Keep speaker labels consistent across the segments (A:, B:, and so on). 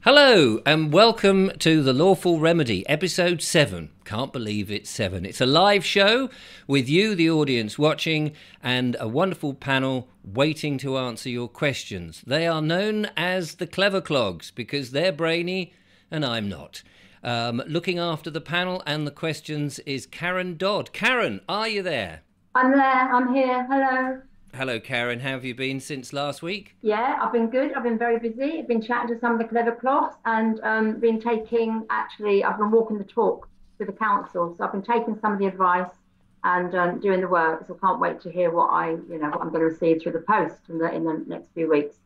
A: Hello and welcome to the Lawful Remedy, episode 7. Can't believe it's 7. It's a live show with you, the audience, watching, and a wonderful panel waiting to answer your questions. They are known as the Clever Clogs because they're brainy and I'm not. Looking after the panel and the questions is Karen Dodd. Karen, are you there?
B: I'm there, I'm here, hello.
A: Hello, Karen. How have you been since last week?
B: Yeah, I've been good. I've been very busy. I've been chatting to some of the clever cloths and I've been walking the talk with the council. So I've been taking some of the advice and doing the work. So I can't wait to hear what what I'm going to receive through the post in the next few weeks.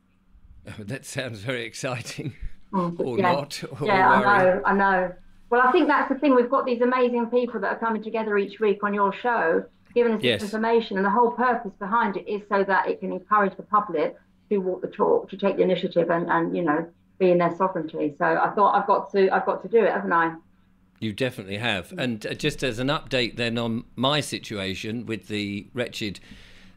A: Oh, that sounds very exciting.
B: Mm,
A: Or
B: yeah,
A: not, or
B: yeah,
A: worrying.
B: I know. Well, I think that's the thing. We've got these amazing people that are coming together each week on your show, giving us this
A: Yes.
B: information, and the whole purpose behind it is so that it can encourage the public to walk the talk, to take the initiative, and be in their sovereignty. So I thought I've got to do it, haven't I?
A: You definitely have. And just as an update then on my situation with the wretched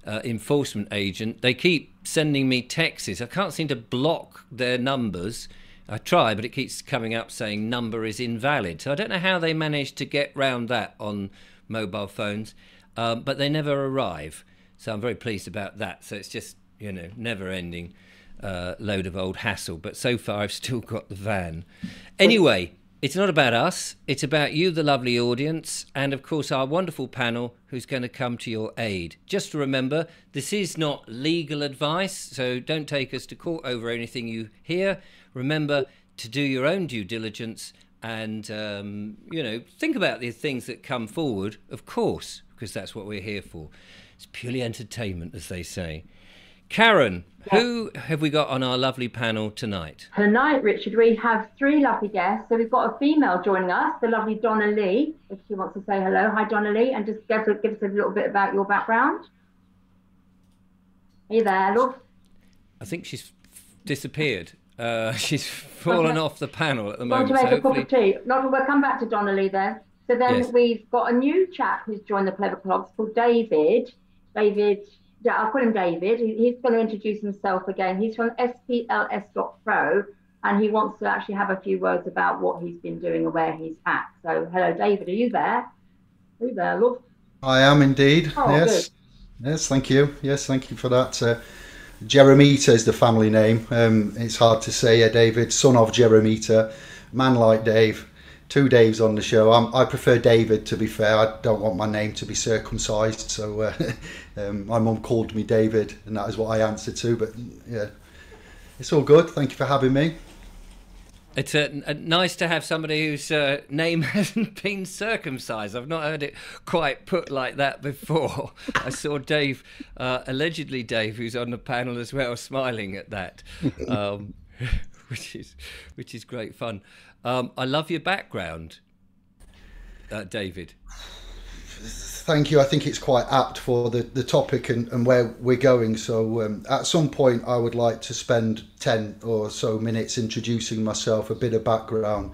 A: enforcement agent, they keep sending me texts. I can't seem to block their numbers. I try, but it keeps coming up saying number is invalid. So I don't know how they managed to get round that on mobile phones, but they never arrive. So I'm very pleased about that. So it's just, never ending load of old hassle. But so far I've still got the van. Anyway, it's not about us. It's about you, the lovely audience, and of course our wonderful panel who's going to come to your aid. Just to remember, this is not legal advice, so don't take us to court over anything you hear. Remember to do your own due diligence and, think about the things that come forward, of course, because that's what we're here for. It's purely entertainment, as they say. Karen,
B: Yeah.
A: who have we got on our lovely panel tonight?
B: Tonight, Richard, we have three lovely guests. So we've got a female joining us, the lovely Donna Lee, if she wants to say hello. Hi, Donna Lee, and just give us a little bit about your background. Are you there, love?
A: I think she's disappeared. She's fallen off the panel at the
B: Going to
A: moment. So
B: make a cup
A: hopefully,
B: of tea. Not, we'll come back to Donna Lee then. So then
A: yes.
B: we've got a new chap who's joined the Clever Clubs called David. Yeah, I'll call him David. He's going to introduce himself again. He's from spls.pro and he wants to actually have a few words about what he's been doing and where he's at. So, hello, David. Are you there? Are you there, love?
C: I am indeed.
B: Oh, good.
C: Yes. Yes, thank you. Yes, thank you for that. Jeremita is the family name. It's hard to say. David, son of Jeremita, man like Dave. Two Daves on the show. I prefer David, to be fair. I don't want my name to be circumcised. So my mum called me David, and that is what I answer to. But yeah, it's all good. Thank you for having me.
A: It's nice to have somebody whose name hasn't been circumcised. I've not heard it quite put like that before. I saw Dave, allegedly Dave, who's on the panel as well, smiling at that, which is great fun. I love your background, David.
C: Thank you. I think it's quite apt for the topic and where we're going. So at some point, I would like to spend 10 or so minutes introducing myself, a bit of background,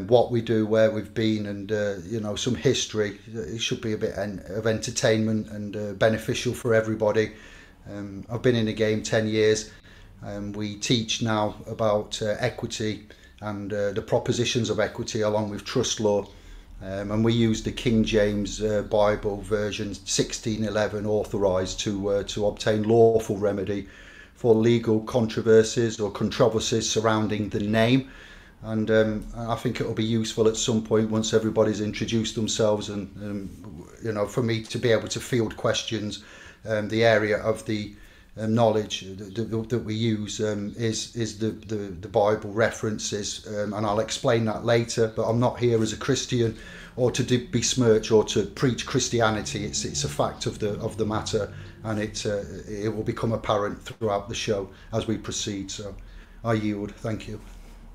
C: what we do, where we've been, and some history. It should be a bit of entertainment and beneficial for everybody. I've been in the game 10 years. We teach now about equity and the propositions of equity along with trust law. And we use the King James Bible version 1611 authorised to obtain lawful remedy for legal controversies or controversies surrounding the name. And I think it will be useful at some point once everybody's introduced themselves and for me to be able to field questions. The area of the knowledge that we use is the Bible references, and I'll explain that later. But I'm not here as a Christian or to besmirch or to preach Christianity. It's a fact of the matter, and it will become apparent throughout the show as we proceed. So I yield. Thank you.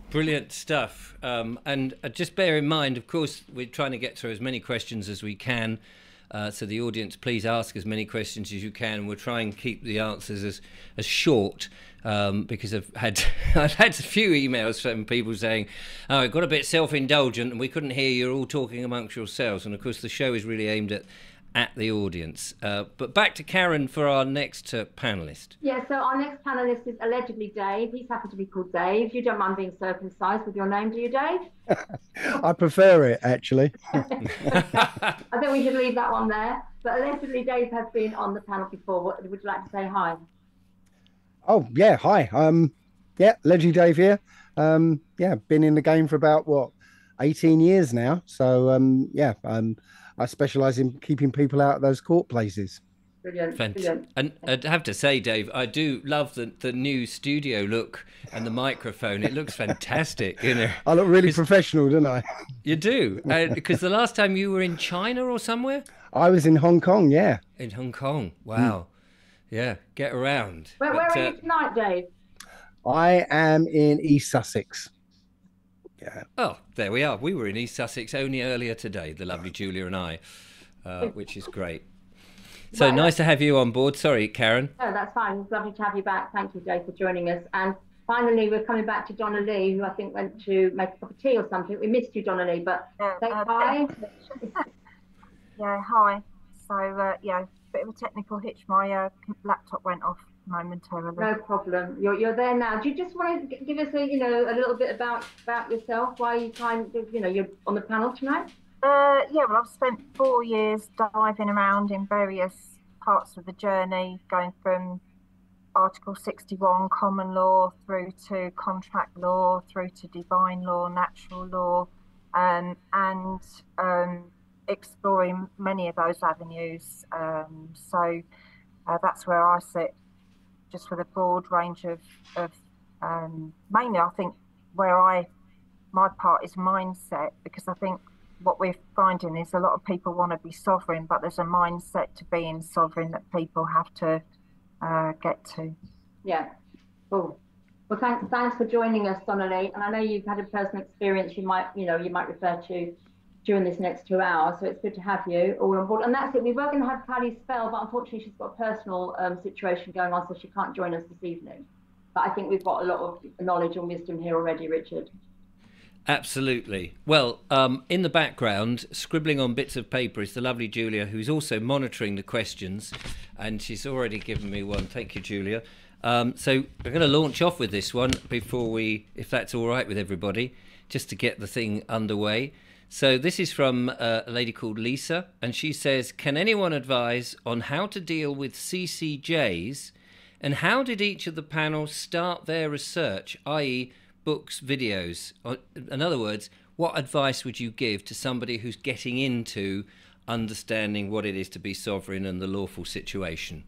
A: Brilliant stuff. And just bear in mind, of course, we're trying to get through as many questions as we can. So the audience, please ask as many questions as you can. We'll try and keep the answers as short because I've had a few emails from people saying, "Oh, it got a bit self-indulgent and we couldn't hear you all talking amongst yourselves." And of course, the show is really aimed at at the audience. But back to Karen for our next panelist.
B: Yeah, so our next panelist is allegedly Dave. He's happy to be called Dave. You don't mind being circumcised with your name, do you, Dave?
D: I prefer it, actually.
B: I think we should leave that one there. But allegedly Dave has been on the panel before. Would you like to say hi?
D: Oh, yeah, hi. Yeah, Leggy Dave here. Yeah, been in the game for about, 18 years now. So, I specialise in keeping people out of those court places.
B: Brilliant. Brilliant.
A: And I'd have to say, Dave, I do love the new studio look and the microphone. It looks fantastic, you know.
D: I look really professional, don't I?
A: You do, because the last time you were in China or somewhere?
D: I was in Hong Kong, yeah.
A: In Hong Kong, wow. Yeah, get around.
B: Where are you tonight, Dave?
D: I am in East Sussex. Yeah.
A: Oh, there we are. We were in East Sussex only earlier today, the lovely Julia and I, which is great. So right, nice to have you on board. Sorry, Karen.
B: No, that's fine. It's lovely to have you back. Thank you, Dave, for joining us. And finally, we're coming back to Donna Lee, who I think went to make a cup of tea or something. We missed you, Donna Lee, but say hi.
E: Yeah, hi. So, yeah, bit of a technical hitch. My laptop went off momentarily.
B: No problem. You're there now. Do you just want to give us a little bit about yourself? Why you you're on the panel tonight?
E: Yeah, well, I've spent 4 years diving around in various parts of the journey, going from Article 61 common law through to contract law, through to divine law, natural law, and exploring many of those avenues. So that's where I sit, just with a broad range of mainly, I think, my part is mindset, because I think what we're finding is a lot of people want to be sovereign, but there's a mindset to being sovereign that people have to get to.
B: Yeah, cool. Well, thanks for joining us, Donna Lee. And I know you've had a personal experience you might refer to during this next 2 hours. So it's good to have you all on board. And that's it. We were going to have Paddy Spell, but unfortunately she's got a personal situation going on, so she can't join us this evening. But I think we've got a lot of knowledge and wisdom here already, Richard.
A: Absolutely. Well, in the background, scribbling on bits of paper, is the lovely Julia, who's also monitoring the questions, and she's already given me one. Thank you, Julia. So we're going to launch off with this one before if that's all right with everybody, just to get the thing underway. So this is from a lady called Lisa, and she says, can anyone advise on how to deal with CCJs, and how did each of the panels start their research, i.e., books, videos? In other words, what advice would you give to somebody who's getting into understanding what it is to be sovereign and the lawful situation?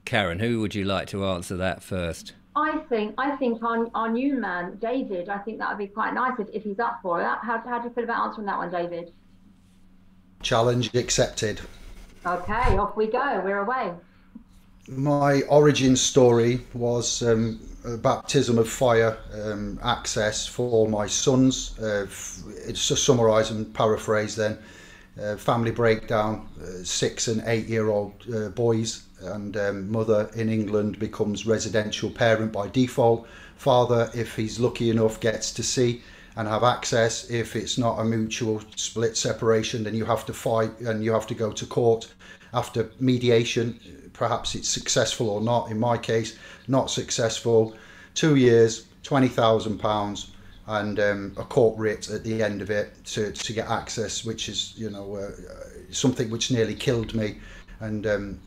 A: Karen, who would you like to answer that first?
B: I think our new man, David, I think that would be quite nice if he's up for it. How do you feel about answering that one, David?
C: Challenge accepted.
B: Okay, off we go. We're away.
C: My origin story was a baptism of fire access for my sons. It's just summarise and paraphrase then. Family breakdown, 6 and 8 year old boys, and mother in England becomes residential parent by default. Father, if he's lucky enough, gets to see and have access. If it's not a mutual split separation, then you have to fight and you have to go to court after mediation. Perhaps it's successful or not. In my case, not successful. 2 years, £20,000, and a court writ at the end of it to get access, which is something which nearly killed me. And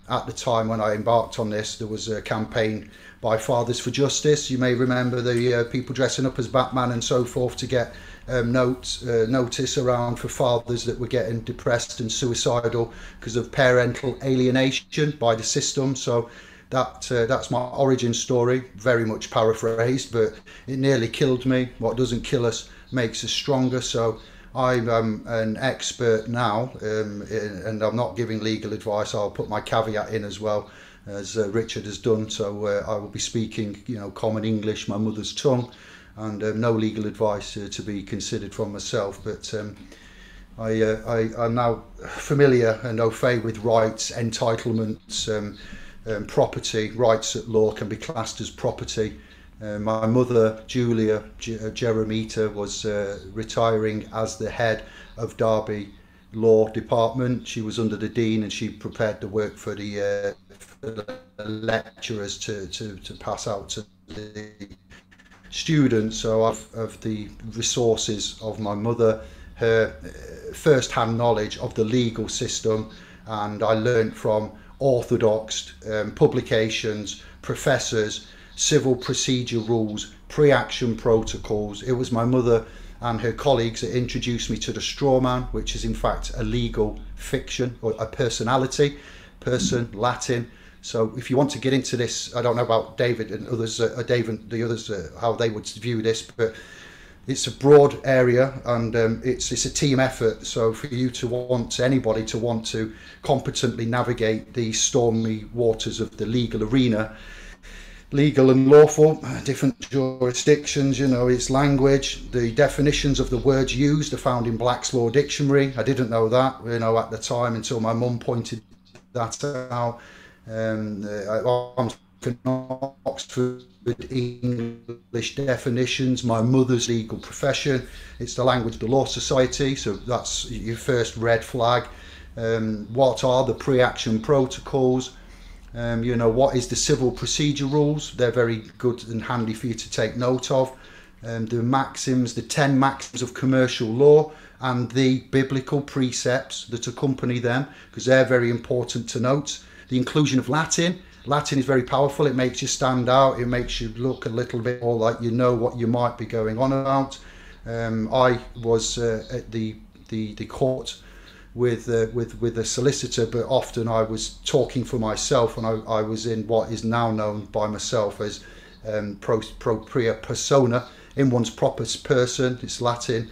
C: at the time when I embarked on this, there was a campaign by Fathers for Justice. You may remember the people dressing up as Batman and so forth to get notice around for fathers that were getting depressed and suicidal because of parental alienation by the system. So that's my origin story, very much paraphrased, but it nearly killed me. What doesn't kill us makes us stronger. So I'm an expert now, and I'm not giving legal advice. I'll put my caveat in as well, as Richard has done. So I will be speaking, common English, my mother's tongue, and no legal advice to be considered from myself. But I'm now familiar and au fait with rights, entitlements, property. Rights at law can be classed as property. My mother, Julia Jeremita, was retiring as the head of Derby law department. She was under the dean, and she prepared the work for the lecturers to pass out to the students. So of the resources of my mother, her first-hand knowledge of the legal system, and I learned from orthodox publications, professors, civil procedure rules, pre-action protocols. It was my mother and her colleagues that introduced me to the straw man, which is in fact a legal fiction, or a personality, person, Latin. So if you want to get into this, I don't know about David and others, the others, how they would view this, but it's a broad area, and it's a team effort. So for you to want, anybody to want to competently navigate the stormy waters of the legal arena, legal and lawful, different jurisdictions, you know, its language, the definitions of the words used are found in Black's Law Dictionary. I didn't know that, you know, at the time, until my mum pointed that out. I'm from Oxford English definitions, my mother's legal profession, it's the language of the Law Society, so that's your first red flag. What are the pre-action protocols? You know, what is the civil procedure rules? They're very good and handy for you to take note of. The maxims, the 10 maxims of commercial law, and the biblical precepts that accompany them, because they're very important to note. The inclusion of Latin. Latin is very powerful. It makes you stand out. It makes you look a little bit more like you know what you might be going on about. I was at the court with a solicitor, but often I was talking for myself, and I was in what is now known by myself as propria persona, in one's proper person. It's Latin,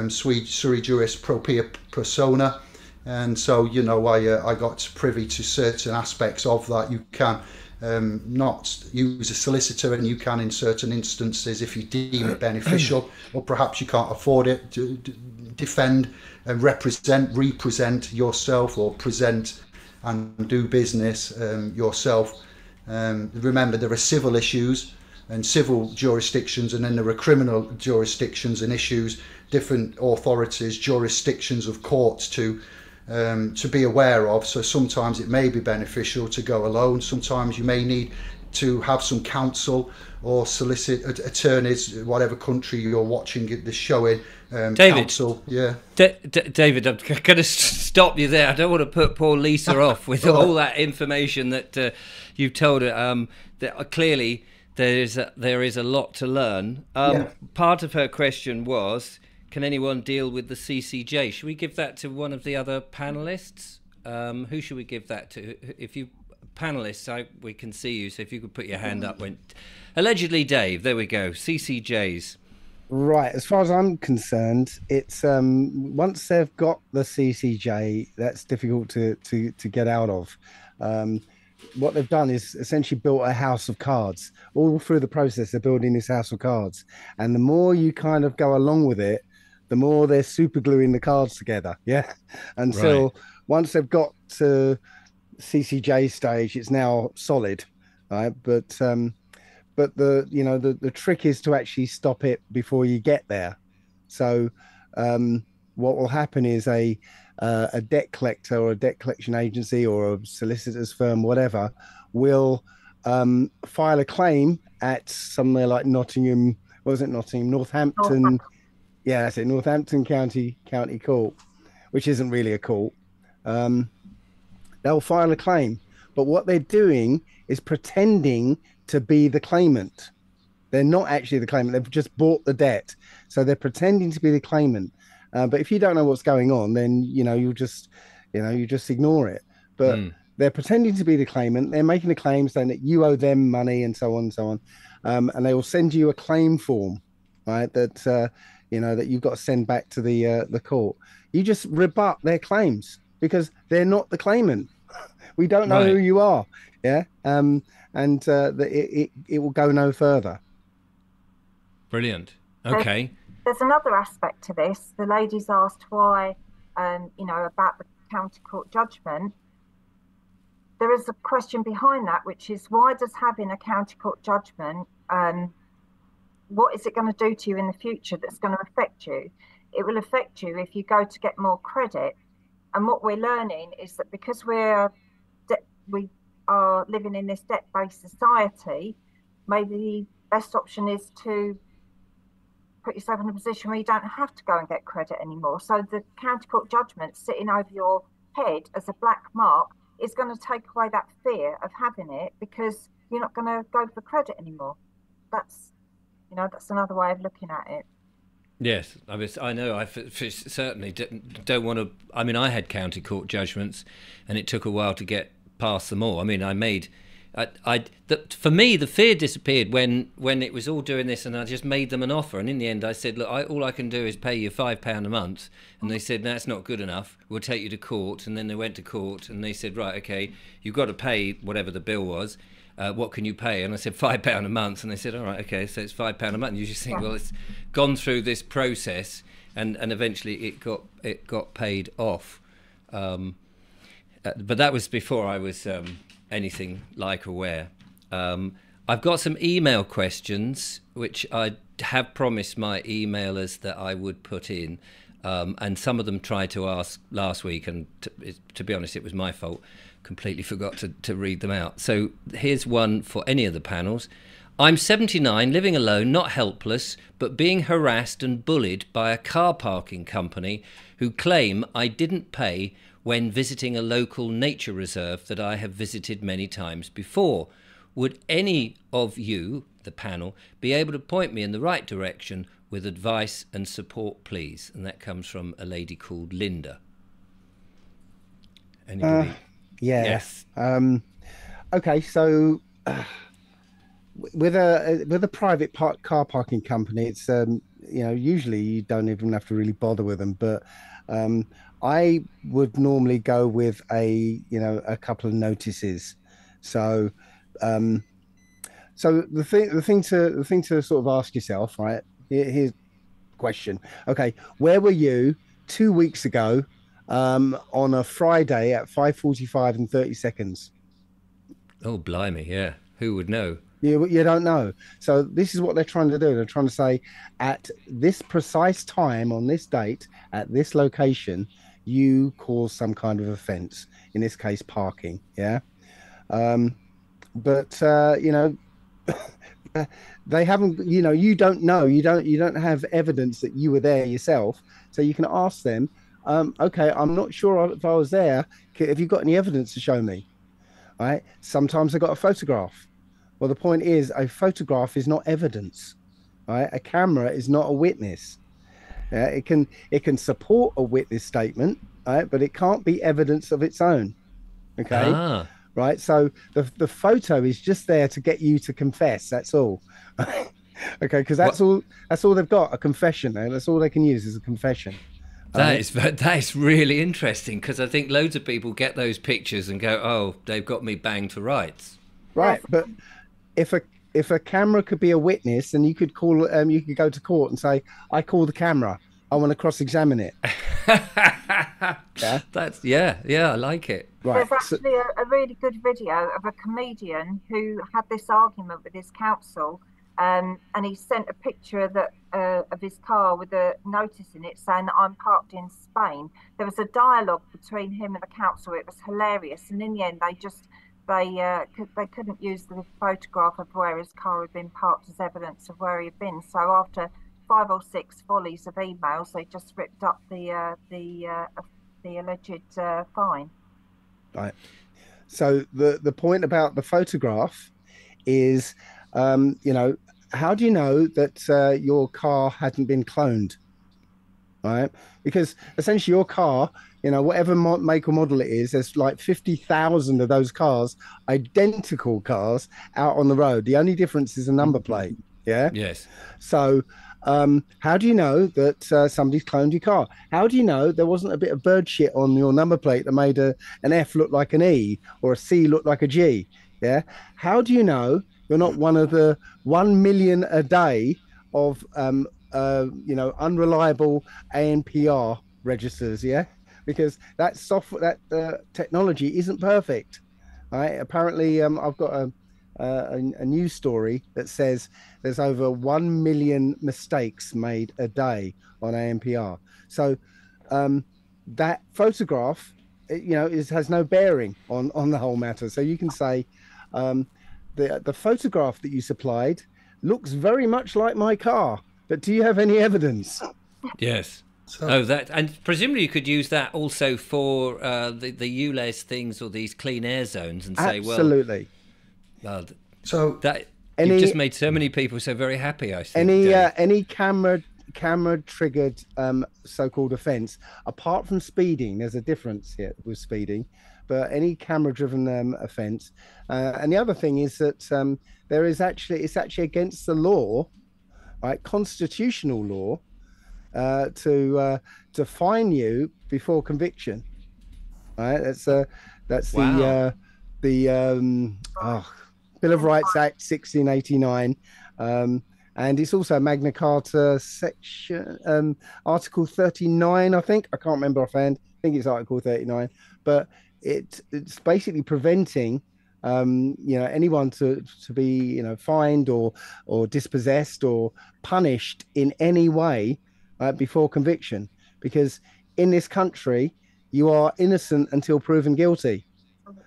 C: sui juris propria persona. And so, you know, I got privy to certain aspects of that. You can not use a solicitor, and you can, in certain instances, if you deem it beneficial, or perhaps you can't afford it, to defend and represent yourself, or present and do business yourself. Remember, there are civil issues and civil jurisdictions, and then there are criminal jurisdictions and issues, different authorities, jurisdictions of courts to be aware of. So sometimes it may be beneficial to go alone. Sometimes you may need to have some counsel or solicit attorneys, whatever country you're watching this show in.
A: David,
C: counsel, yeah.
A: David, I'm going to stop you there. I don't want to put poor Lisa off with all that information that you've told her. That clearly there is a lot to learn. Part of her question was, can anyone deal with the CCJ? Should we give that to one of the other panelists? Who should we give that to? If you panelists, we can see you, so if you could put your hand up. Allegedly, Dave, there we go. CCJs.
D: Right, as far as I'm concerned, it's once they've got the CCJ, that's difficult to get out of. What they've done is essentially built a house of cards. All through the process, they're building this house of cards, and the more you kind of go along with it, the more they're super gluing the cards together. Yeah, until once they've got to CCJ stage, it's now solid, right? But the trick is to actually stop it before you get there. So what will happen is a debt collector or a debt collection agency or a solicitor's firm, whatever, will file a claim at somewhere like Northampton. Yeah, that's it, Northampton County Court, which isn't really a court. They'll file a claim, but what they're doing is pretending to be the claimant. They're not actually the claimant. They've just bought the debt, so they're pretending to be the claimant. But if you don't know what's going on, then you just ignore it. But they're pretending to be the claimant. They're making a claim saying that you owe them money, and so on and so on. And they will send you a claim form, right? That that you've got to send back to the court. You just rebut their claims because they're not the claimant. We don't know who you are. Yeah. And it will go no further.
A: Brilliant. Okay.
E: There's another aspect to this. The lady's asked why, about the county court judgment. There is a question behind that, which is, why does having a county court judgment, what is it going to do to you in the future that's going to affect you? It will affect you if you go to get more credit And what we're learning is that because we are living in this debt-based society, maybe the best option is to put yourself in a position where you don't have to go and get credit anymore. So the county court judgment sitting over your head as a black mark is going to take away that fear of having it, because you're not going to go for credit anymore. That's another way of looking at it.
A: Yes, I know. I certainly don't want to. I mean, I had county court judgments, and it took a while to get past them all. I mean, for me, the fear disappeared when it was all doing this, and I just made them an offer. And in the end, I said, look, all I can do is pay you £5 a month. And they said, no, that's not good enough. We'll take you to court. And then they went to court, and they said, right, okay, you've got to pay whatever the bill was. What can you pay? And I said, £5 a month. And they said, all right, okay, so it's £5 a month. And you just think, well, it's gone through this process, and eventually it got paid off. But that was before I was anything like aware. I've got some email questions, which I have promised my emailers that I would put in. And some of them tried to ask last week, and to be honest, it was my fault. Completely forgot to read them out. So here's one for any of the panels. I'm 79, living alone, not helpless, but being harassed and bullied by a car parking company who claim I didn't pay when visiting a local nature reserve that I have visited many times before. Would any of you, the panel, be able to point me in the right direction with advice and support, please? And that comes from a lady called Linda. Anybody?
D: Yeah.
A: Yes.
D: Okay, so with a private car parking company, it's usually you don't even have to really bother with them, but I would normally go with a couple of notices. So the thing to sort of ask yourself, right? Here's the question. Okay, where were you 2 weeks ago on a Friday at 5:45 and 30 seconds?
A: Oh, blimey, yeah. Who would know?
D: You don't know. So this is what they're trying to do. They're trying to say, at this precise time on this date at this location, you caused some kind of offence. In this case, parking. Yeah. But they haven't. You don't know. You don't have evidence that you were there yourself. So you can ask them. Okay, I'm not sure if I was there. Have you got any evidence to show me? All right. Sometimes I got a photograph. Well, the point is, a photograph is not evidence. Right? A camera is not a witness. It can support a witness statement, right? But it can't be evidence of its own. Okay. Right. So the photo is just there to get you to confess. That's all. Okay. Because that's all they've got. A confession. That's all they can use is a confession.
A: That is really interesting, because I think loads of people get those pictures and go, oh, they've got me banged for rights.
D: Right. But if a camera could be a witness, then you could call you could go to court and say, I call the camera, I want to cross-examine it. Yeah, I like it.
E: Right. There's actually a really good video of a comedian who had this argument with his counsel, and he sent a picture of his car with a notice in it saying that I'm parked in Spain. There was a dialogue between him and the counsel. It was hilarious, and in the end, they couldn't use the photograph of where his car had been parked as evidence of where he had been. So after 5 or 6 volleys of emails, they just ripped up the alleged fine.
D: Right. So the point about the photograph is, how do you know that your car hadn't been cloned? Right? Because essentially your car, whatever make or model it is, there's like 50,000 of those cars, identical cars out on the road. The only difference is a number plate. Yeah.
A: Yes.
D: So how do you know that somebody's cloned your car? How do you know there wasn't a bit of bird shit on your number plate that made an F look like an E or a C look like a G? Yeah. How do you know you're not one of the 1 million a day of unreliable ANPR registers? Yeah. Because that software, that technology isn't perfect. Right? Apparently, I've got a news story that says there's over 1 million mistakes made a day on ANPR. So that photograph, has no bearing on the whole matter. So you can say, the photograph that you supplied looks very much like my car, but do you have any evidence?
A: Yes. And presumably you could use that also for the ULEZ things or these clean air zones and say,
D: absolutely.
A: So that you've just made so many people so very happy. I think
D: any camera triggered so-called offence, apart from speeding, there's a difference here with speeding, but any camera driven offence, and the other thing is that it's actually against the law, right, constitutional law, to fine you before conviction, right? That's wow. the Bill of Rights Act 1689, and it's also Magna Carta section Article 39, I think. I can't remember offhand. I think it's Article 39, but it's basically preventing anyone to be fined or dispossessed or punished in any way before conviction, because in this country you are innocent until proven guilty,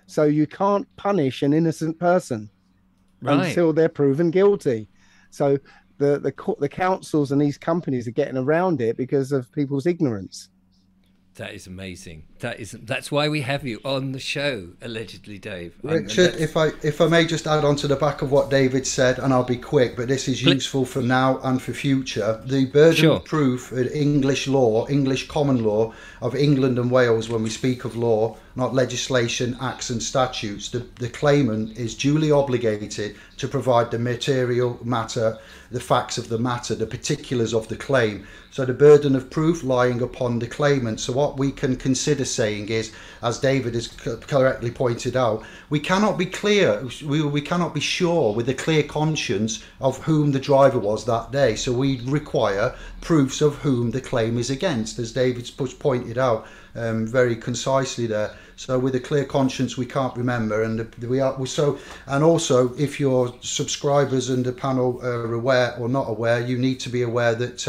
D: so you can't punish an innocent person until they're proven guilty. So the councils and these companies are getting around it because of people's ignorance.
A: That is amazing. That's why we have you on the show, allegedly, Dave.
C: Richard, if I may just add on to the back of what David said, and I'll be quick, but this is useful for now and for future. The burden of proof in English law, English common law of England and Wales, when we speak of law, not legislation, acts and statutes, the claimant is duly obligated to provide the material matter, the facts of the matter, the particulars of the claim. So the burden of proof lying upon the claimant. So what we can consider saying is, as David has correctly pointed out, we cannot be clear, we cannot be sure with a clear conscience of whom the driver was that day. So we require proofs of whom the claim is against, as David's pointed out very concisely there. So with a clear conscience, we can't remember, and and also, if your subscribers and the panel are aware or not aware, you need to be aware that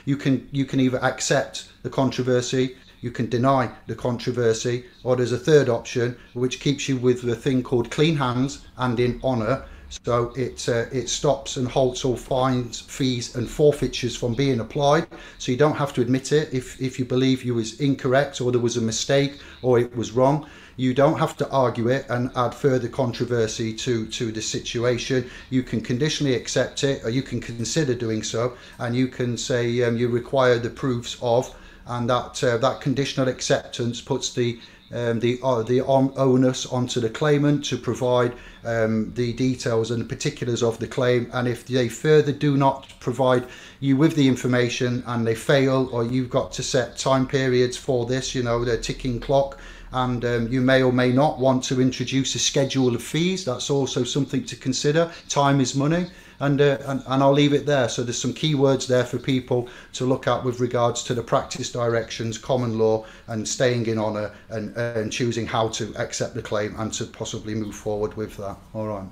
C: you can either accept the controversy, you can deny the controversy, or there's a third option which keeps you with the thing called clean hands and in honour. So it stops and halts all fines, fees and forfeitures from being applied. So you don't have to admit it if you believe you was incorrect or there was a mistake or it was wrong. You don't have to argue it and add further controversy to the situation. You can conditionally accept it, or you can consider doing so, and you can say you require the proofs of, and that conditional acceptance puts the onus onto the claimant to provide the details and the particulars of the claim. And if they further do not provide you with the information and they fail, or you've got to set time periods for this, the ticking clock, and you may or may not want to introduce a schedule of fees. That's also something to consider. Time is money. And I'll leave it there. So there's some key words there for people to look at with regards to the practice directions, common law, and staying in honour, and choosing how to accept the claim and to possibly move forward with that. All right.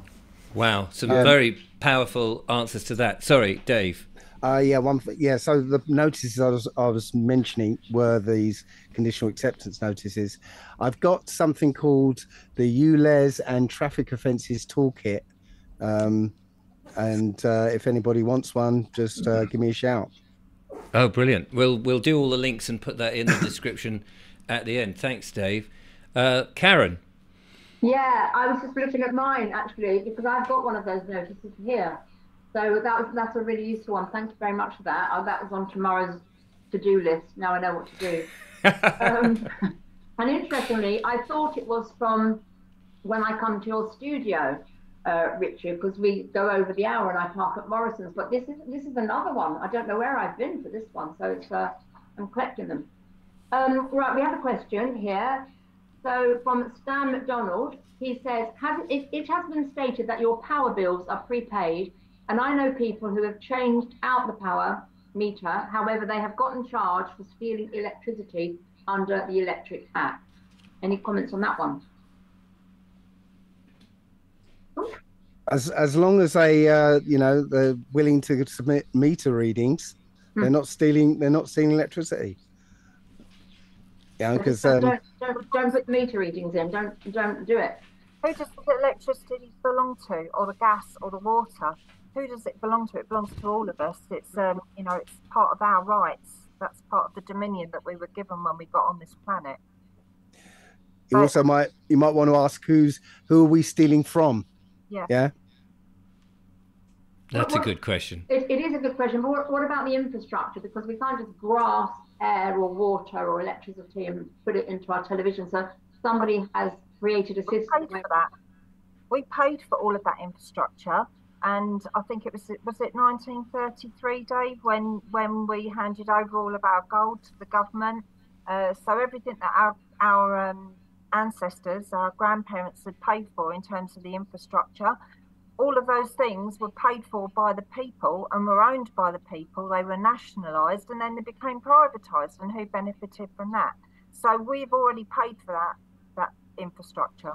A: Wow, some very powerful answers to that. Sorry, Dave.
D: So the notices I was mentioning were these conditional acceptance notices. I've got something called the ULEZ and Traffic Offences Toolkit. And if anybody wants one, just give me a shout.
A: Oh, brilliant. We'll do all the links and put that in the description at the end. Thanks, Dave. Karen?
B: Yeah, I was just looking at mine, actually, because I've got one of those notices here. So that's a really useful one. Thank you very much for that. That was on tomorrow's to-do list. Now I know what to do. And interestingly, I thought it was from when I come to your studio, Richard, because we go over the hour and I park at Morrison's, but this is another one. I don't know where I've been for this one, so it's I'm collecting them. Right, we have a question here. So from Stan McDonald, he says, it has been stated that your power bills are prepaid, and I know people who have changed out the power meter. However, they have gotten charged for stealing electricity under the Electric Act. Any comments on that one?
D: As long as they're willing to submit meter readings, they're not stealing electricity. Yeah, because
B: don't put meter readings in. Don't do it.
E: Who does the electricity belong to, or the gas, or the water? Who does it belong to? It belongs to all of us. It's it's part of our rights. That's part of the dominion that we were given when we got on this planet.
D: you also might want to ask who are we stealing from?
E: Yeah.
D: Yeah.
A: That's a good question.
B: It is a good question. But what about the infrastructure? Because we can't just grasp air or water or electricity and put it into our television. So somebody has created a system.
E: We paid for that. We paid for all of that infrastructure. And I think was it 1933, Dave, when we handed over all of our gold to the government. So everything that our ancestors, our grandparents had paid for in terms of the infrastructure, all of those things were paid for by the people and were owned by the people. They were nationalised and then they became privatised. And who benefited from that? So we've already paid for that infrastructure.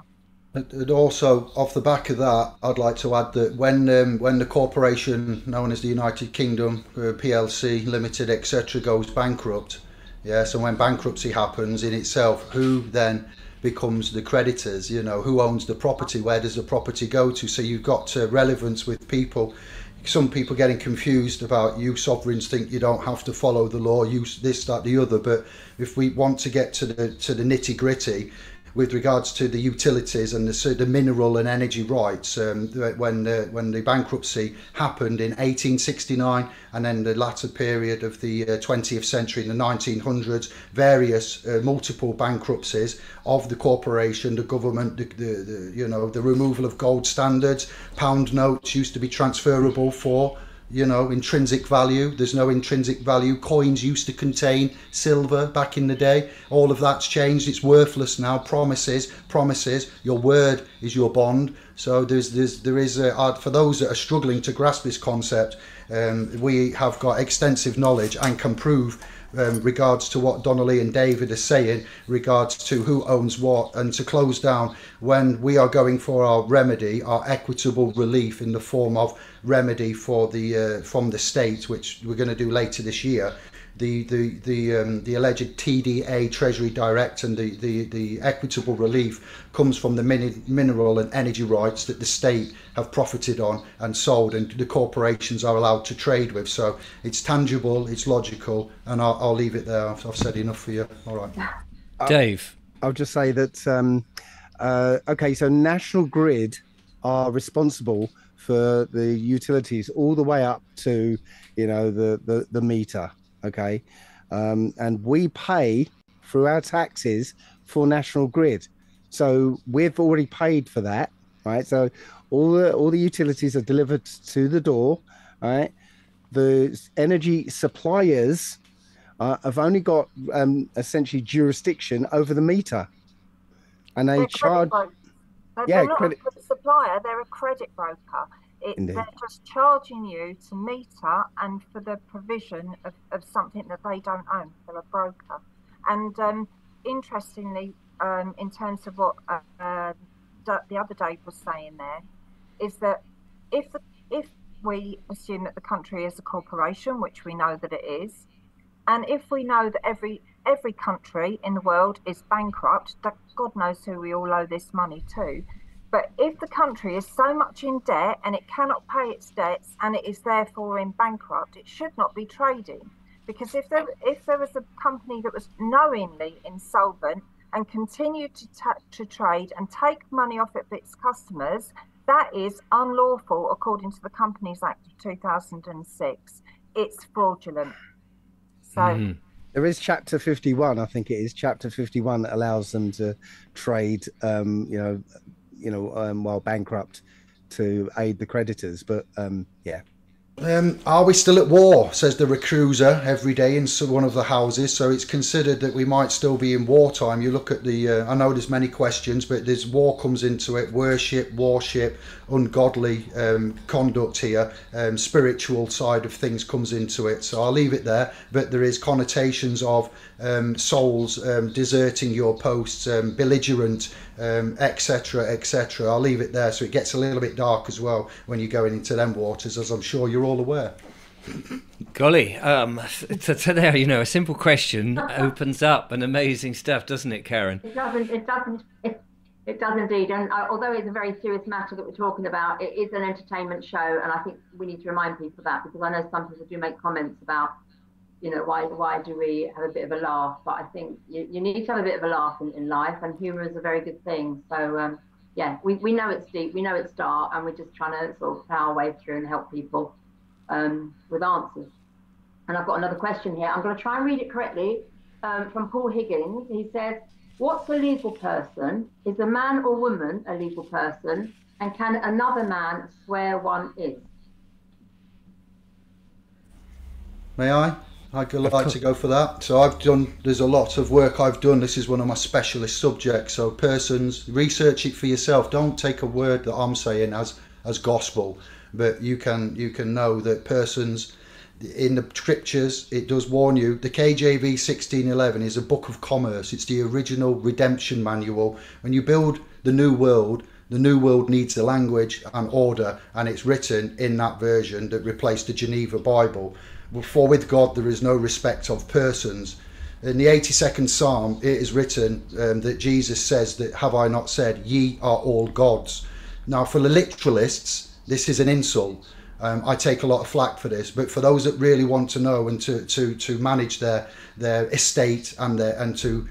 C: And also, off the back of that, I'd like to add that when the corporation known as the United Kingdom PLC Limited, etc., goes bankrupt, so when bankruptcy happens in itself, who then becomes the creditors? Who owns the property? Where does the property go to? So you've got relevance with people. Some people getting confused about you sovereigns think you don't have to follow the law, you this, that, the other. But if we want to get to the nitty gritty, with regards to the utilities and the mineral and energy rights, when the bankruptcy happened in 1869 and then the latter period of the 20th century in the 1900s, various multiple bankruptcies of the corporation, the government, the removal of gold standards, pound notes used to be transferable for intrinsic value. There's no intrinsic value. Coins used to contain silver back in the day. All of that's changed. It's worthless now. Promises. Your word is your bond. So there is for those that are struggling to grasp this concept, we have got extensive knowledge and can prove regards to what Donnelly and David are saying regards to who owns what. And to close down, when we are going for our remedy, our equitable relief in the form of remedy for the from the state, which we're going to do later this year, the alleged TDA Treasury Direct and the equitable relief comes from the mineral and energy rights that the state have profited on and sold, and the corporations are allowed to trade with. So it's tangible, it's logical, and I'll leave it there. I've said enough for you. All right,
A: Dave.
D: I'll just say that okay, so National Grid are responsible for the utilities all the way up to the meter. Okay, and we pay through our taxes for National Grid, so we've already paid for that, right? So all the utilities are delivered to the door, right? The energy suppliers have only got essentially jurisdiction over the meter, and they charge.
E: They're not a supplier; they're a credit broker. They're just charging you to meter and for the provision of something that they don't own. They're a broker. And interestingly, in terms of what the other Dave was saying there, is that if we assume that the country is a corporation, which we know that it is, and if we know that every country in the world is bankrupt, that God knows who we all owe this money to. But if the country is so much in debt and it cannot pay its debts and it is therefore in bankrupt, it should not be trading. Because if there was a company that was knowingly insolvent and continued to trade and take money off of its customers, that is unlawful according to the Companies Act of 2006. It's fraudulent. So
D: there is Chapter 51, I think it is Chapter 51, that allows them to trade, while bankrupt to aid the creditors. But yeah.
C: Are we still at war, says the recruiter every day in one of the houses. So it's considered that we might still be in wartime. You look at I know there's many questions, but there's war comes into it, worship, ungodly conduct here, spiritual side of things comes into it. So I'll leave it there, but there is connotations of souls deserting your posts, belligerent, etc. I'll leave it there. So it gets a little bit dark as well when you're going into them waters, as I'm sure you're all aware.
A: Golly, so there, a simple question opens up an amazing stuff, doesn't it, Karen?
B: It doesn't. It does indeed. And although it's a very serious matter that we're talking about, it is an entertainment show, and I think we need to remind people of that, because I know some people do make comments about, why do we have a bit of a laugh? But I think you need to have a bit of a laugh in life, and humour is a very good thing. So we know it's deep, we know it's dark, and we're just trying to sort of plough our way through and help people with answers. And I've got another question here. I'm going to try and read it correctly, from Paul Higgins. He says, what's a legal person? Is a man or woman a legal person? And can another man swear one is?
C: May I? I'd like to go for that. So there's a lot of work I've done. This is one of my specialist subjects. So persons, research it for yourself. Don't take a word that I'm saying as gospel, but you can know that persons, in the scriptures, it does warn you. The KJV 1611 is a book of commerce. It's the original redemption manual. When you build the new world needs the language and order, and it's written in that version that replaced the Geneva Bible. For with God there is no respect of persons. In the 82nd Psalm it is written that Jesus says that, have I not said, ye are all gods. Now for the literalists, this is an insult. I take a lot of flack for this, but for those that really want to know and to manage their estate and to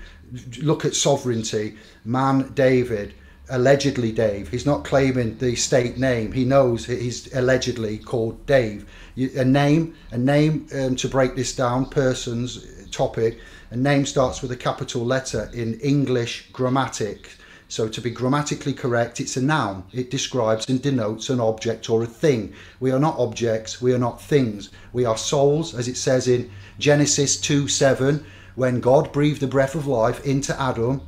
C: look at sovereignty, man David, allegedly Dave, he's not claiming the state name, he knows he's allegedly called Dave. A name to break this down, persons, topic, a name starts with a capital letter in English grammatic. So to be grammatically correct, it's a noun. It describes and denotes an object or a thing. We are not objects, we are not things. We are souls, as it says in Genesis 2:7, when God breathed the breath of life into Adam,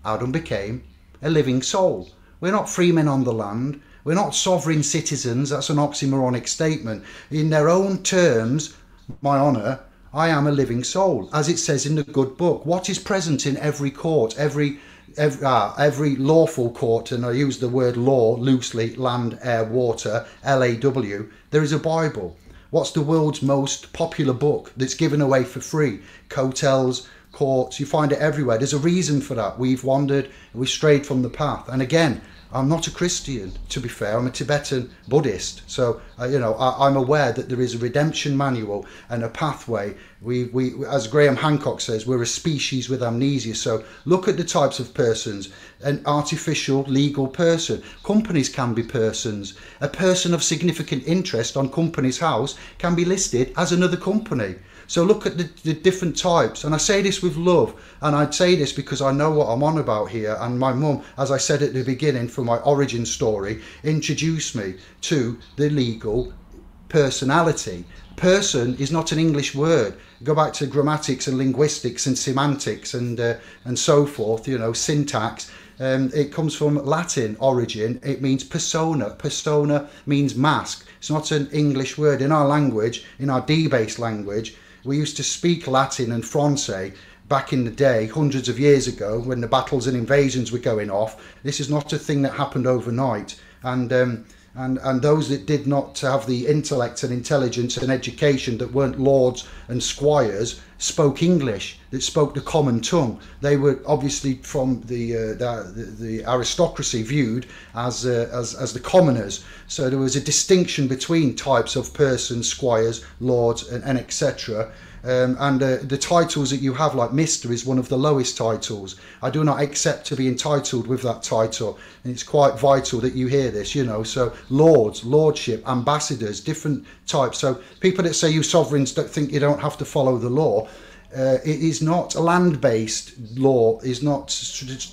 C: Adam became a living soul. We're not free men on the land. We're not sovereign citizens. That's an oxymoronic statement. In their own terms, my honour, I am a living soul, as it says in the good book. What is present in every court, every lawful court, and I use the word law loosely, land, air, water, LAW, there is a Bible. What's the world's most popular book that's given away for free? Hotels, courts, you find it everywhere. There's a reason for that. We've wandered, we've strayed from the path. And again, I'm not a Christian, to be fair. I'm a Tibetan Buddhist. So, I'm aware that there is a redemption manual and a pathway. We, as Graham Hancock says, we're a species with amnesia. So look at the types of persons. An artificial legal person. Companies can be persons. A person of significant interest on Companies House can be listed as another company. So look at the different types, and I say this with love, and I'd say this because I know what I'm on about here, and my mum, as I said at the beginning for my origin story, introduced me to the legal personality. Person is not an English word. Go back to grammatics and linguistics and semantics and so forth, syntax. It comes from Latin origin. It means persona. Persona means mask. It's not an English word. In our language, in our D-based language, we used to speak Latin and Francais back in the day, hundreds of years ago, when the battles and invasions were going off. This is not a thing that happened overnight. And those that did not have the intellect and intelligence and education, that weren't lords and squires, spoke English, that spoke the common tongue. They were obviously from the aristocracy viewed as the commoners. So there was a distinction between types of persons, squires, lords, and etc. The titles that you have, like Mr, is one of the lowest titles. I do not accept to be entitled with that title, and it's quite vital that you hear this, so lords, lordship, ambassadors, different types. So people that say you sovereigns don't think you don't have to follow the law. It is not a land-based law, is not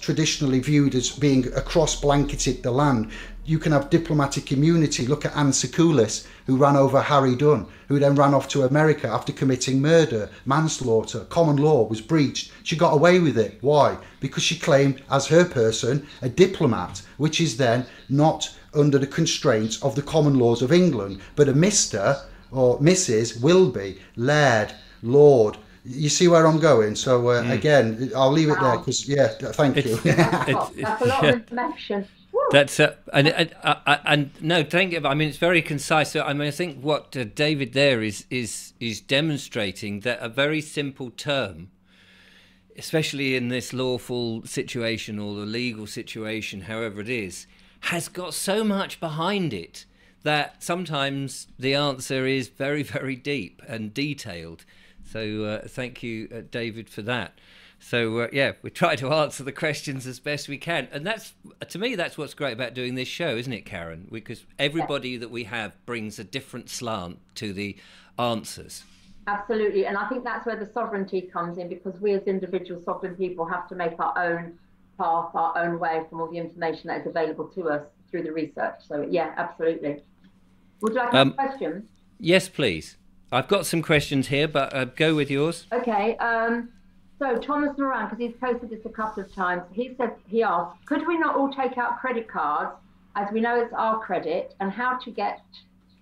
C: traditionally viewed as being across blanketed the land. You can have diplomatic immunity. Look at Anne Secoulis, who ran over Harry Dunn, who then ran off to America after committing murder, manslaughter. Common law was breached. She got away with it. Why? Because she claimed as her person a diplomat, which is then not under the constraints of the common laws of England. But a Mr. or Mrs. will be laird, lord. You see where I'm going? So again, I'll leave it there because thank you.
B: That's a lot of information.
A: That's and no, thank you. I mean, it's very concise. So, I mean, I think what David there is demonstrating that a very simple term, especially in this lawful situation or the legal situation, however it is, has got so much behind it that sometimes the answer is very, very deep and detailed. So thank you, David, for that. So, yeah, we try to answer the questions as best we can. And that's, to me, that's what's great about doing this show, isn't it, Karen? Because everybody that we have brings a different slant to the answers.
B: Absolutely. And I think that's where the sovereignty comes in, because we as individual sovereign people have to make our own path, our own way from all the information that is available to us through the research. So, yeah, absolutely. Would you like to ask questions?
A: Yes, please. I've got some questions here, but go with yours.
B: Okay. So Thomas Moran, because he's posted this a couple of times, he asked, could we not all take out credit cards, as we know it's our credit, and how to get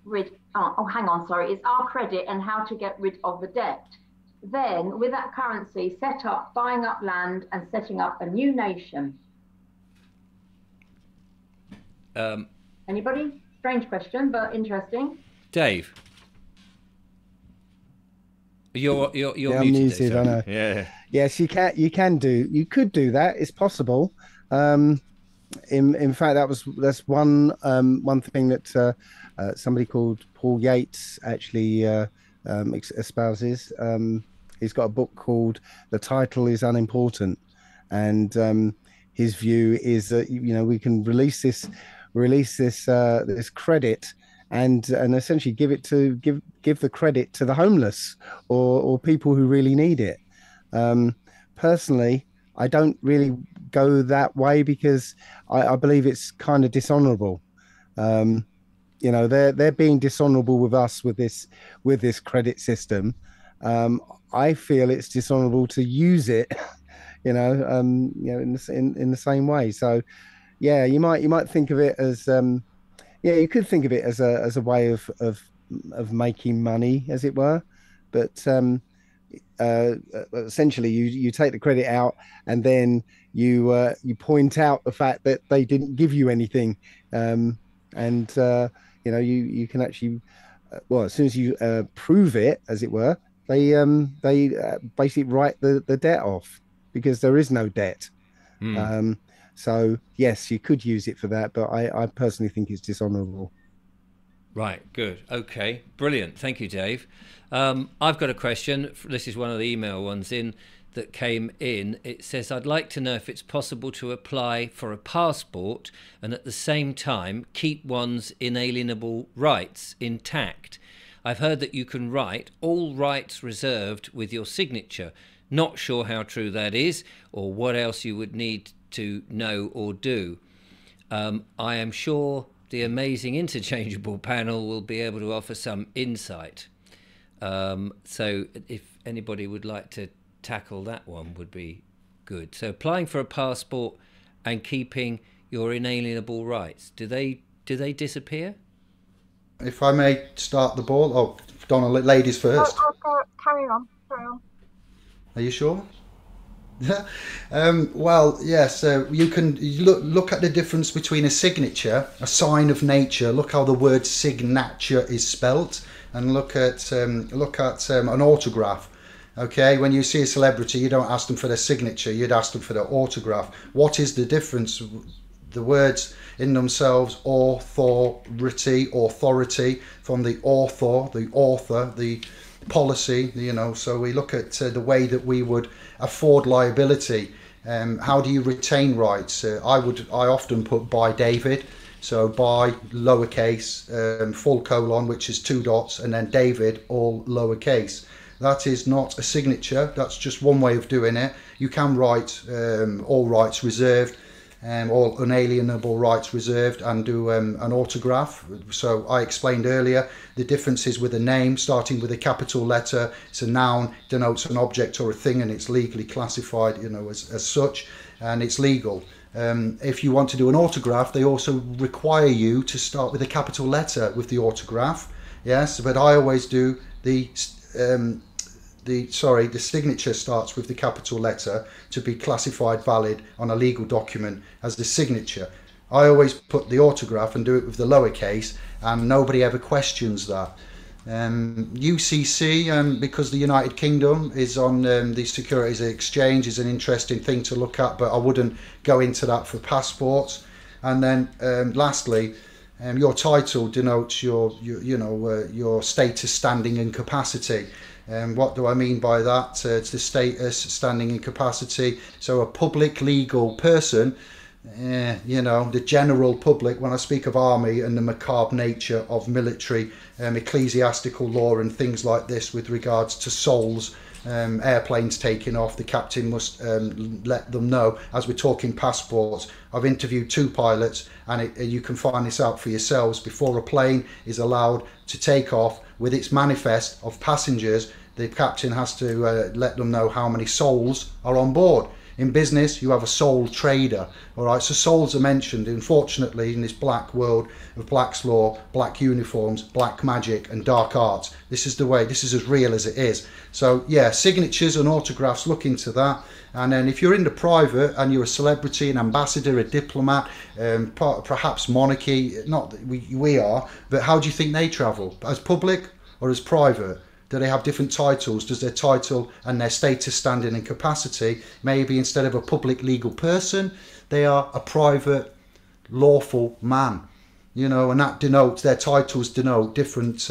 B: rid, it's our credit and how to get rid of the debt. Then, with that currency, set up buying up land and setting up a new nation. Anybody? Strange question, but interesting.
A: Dave. You're
D: muted. I know.
A: Yeah.
D: Yes, you could do that. It's possible. In fact, that's one thing that somebody called Paul Yates actually espouses. He's got a book called "The Title is Unimportant," and his view is that we can release this credit and essentially give the credit to the homeless or people who really need it. Personally, I don't really go that way, because I believe it's kind of dishonorable. They're being dishonorable with us with this credit system. I feel it's dishonorable to use it, in the same way. So, yeah, you might think of it as you could think of it as a way of making money, as it were, but essentially you take the credit out and then you point out the fact that they didn't give you anything, and you can actually as soon as you prove it, as it were, they basically write the debt off, because there is no debt. So yes, you could use it for that, but I personally think it's dishonorable.
A: Right, good. Okay, brilliant. Thank you, Dave. I've got a question. This is one of the email ones that came in. It says, I'd like to know if it's possible to apply for a passport and at the same time keep one's inalienable rights intact. I've heard that you can write all rights reserved with your signature. Not sure how true that is or what else you would need to know or do. I am sure the amazing interchangeable panel will be able to offer some insight. So if anybody would like to tackle that one, would be good. So applying for a passport and keeping your inalienable rights, do they disappear?
C: If I may start the ball. Oh, Donna, ladies first.
E: Carry on.
C: Are you sure? Well, yes. You can look at the difference between a signature, a sign of nature. Look how the word signature is spelt, and look at an autograph. Okay, when you see a celebrity, you don't ask them for their signature. You'd ask them for their autograph. What is the difference? The words in themselves: authority, from the author, the policy. So we look at the way that we would afford liability. How do you retain rights? I often put by David, so by lowercase, full colon, which is 2 dots, and then David, all lowercase. That is not a signature. That's just one way of doing it. You can write all rights reserved, all unalienable rights reserved, and do an autograph. So I explained earlier the differences with a name. Starting with a capital letter, it's a noun, denotes an object or a thing, and it's legally classified as such, and it's legal. If you want to do an autograph, they also require you to start with a capital letter with the autograph. Yes, but I always do the signature starts with the capital letter to be classified valid on a legal document as the signature. I always put the autograph and do it with the lowercase, and nobody ever questions that. UCC, because the United Kingdom is on the Securities Exchange, is an interesting thing to look at, but I wouldn't go into that for passports. And then lastly, your title denotes your status, standing and capacity. What do I mean by that? It's the status, standing and capacity. So a public legal person, the general public, when I speak of army and the macabre nature of military, ecclesiastical law and things like this with regards to souls, airplanes taking off, the captain must let them know. As we're talking passports, I've interviewed 2 pilots, and you can find this out for yourselves. Before a plane is allowed to take off with its manifest of passengers, the captain has to let them know how many souls are on board. In business, you have a sole trader. All right, so souls are mentioned, unfortunately, in this black world of Black's Law, black uniforms, black magic, and dark arts. This is the way. This is as real as it is. So yeah, signatures and autographs. Look into that. And then if you're in the private and you're a celebrity, an ambassador, a diplomat, perhaps monarchy. Not that we are, but how do you think they travel? As public or as private? Do they have different titles? Does their title and their status, standing and capacity, maybe instead of a public legal person, they are a private lawful man, and that denotes, their titles denote different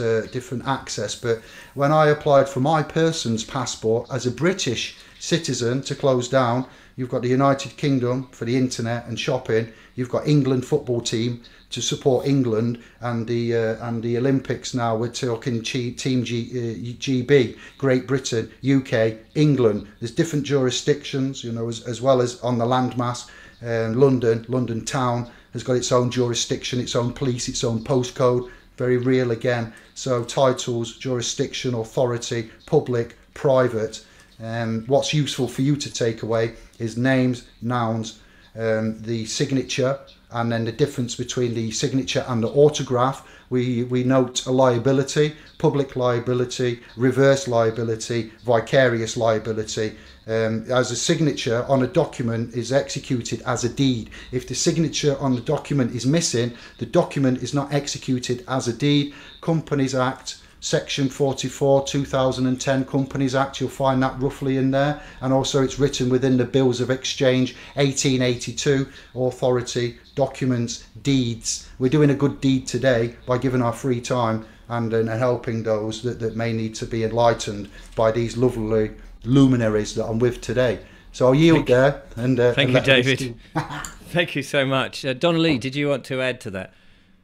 C: access. But when I applied for my person's passport as a British citizen to close down, you've got the United Kingdom for the internet and shopping, you've got England football team to support England, and the Olympics now we're talking Team GB, Great Britain, UK, England. There's different jurisdictions, as well as on the landmass. London town has got its own jurisdiction, its own police, its own postcode. Very real again. So titles, jurisdiction, authority, public, private. What's useful for you to take away is names, nouns, the signature, and then the difference between the signature and the autograph. We note a liability, public liability, reverse liability, vicarious liability. As a signature on a document is executed as a deed. If the signature on the document is missing, the document is not executed as a deed. Companies Act, Section 44, 2010 Companies Act, you'll find that roughly in there. And also it's written within the Bills of Exchange, 1882, authority, documents, deeds. We're doing a good deed today by giving our free time and helping those that may need to be enlightened by these lovely luminaries that I'm with today. So I'll yield there.
A: Thank you, David. Thank you so much. Donna Lee, did you want to add to that?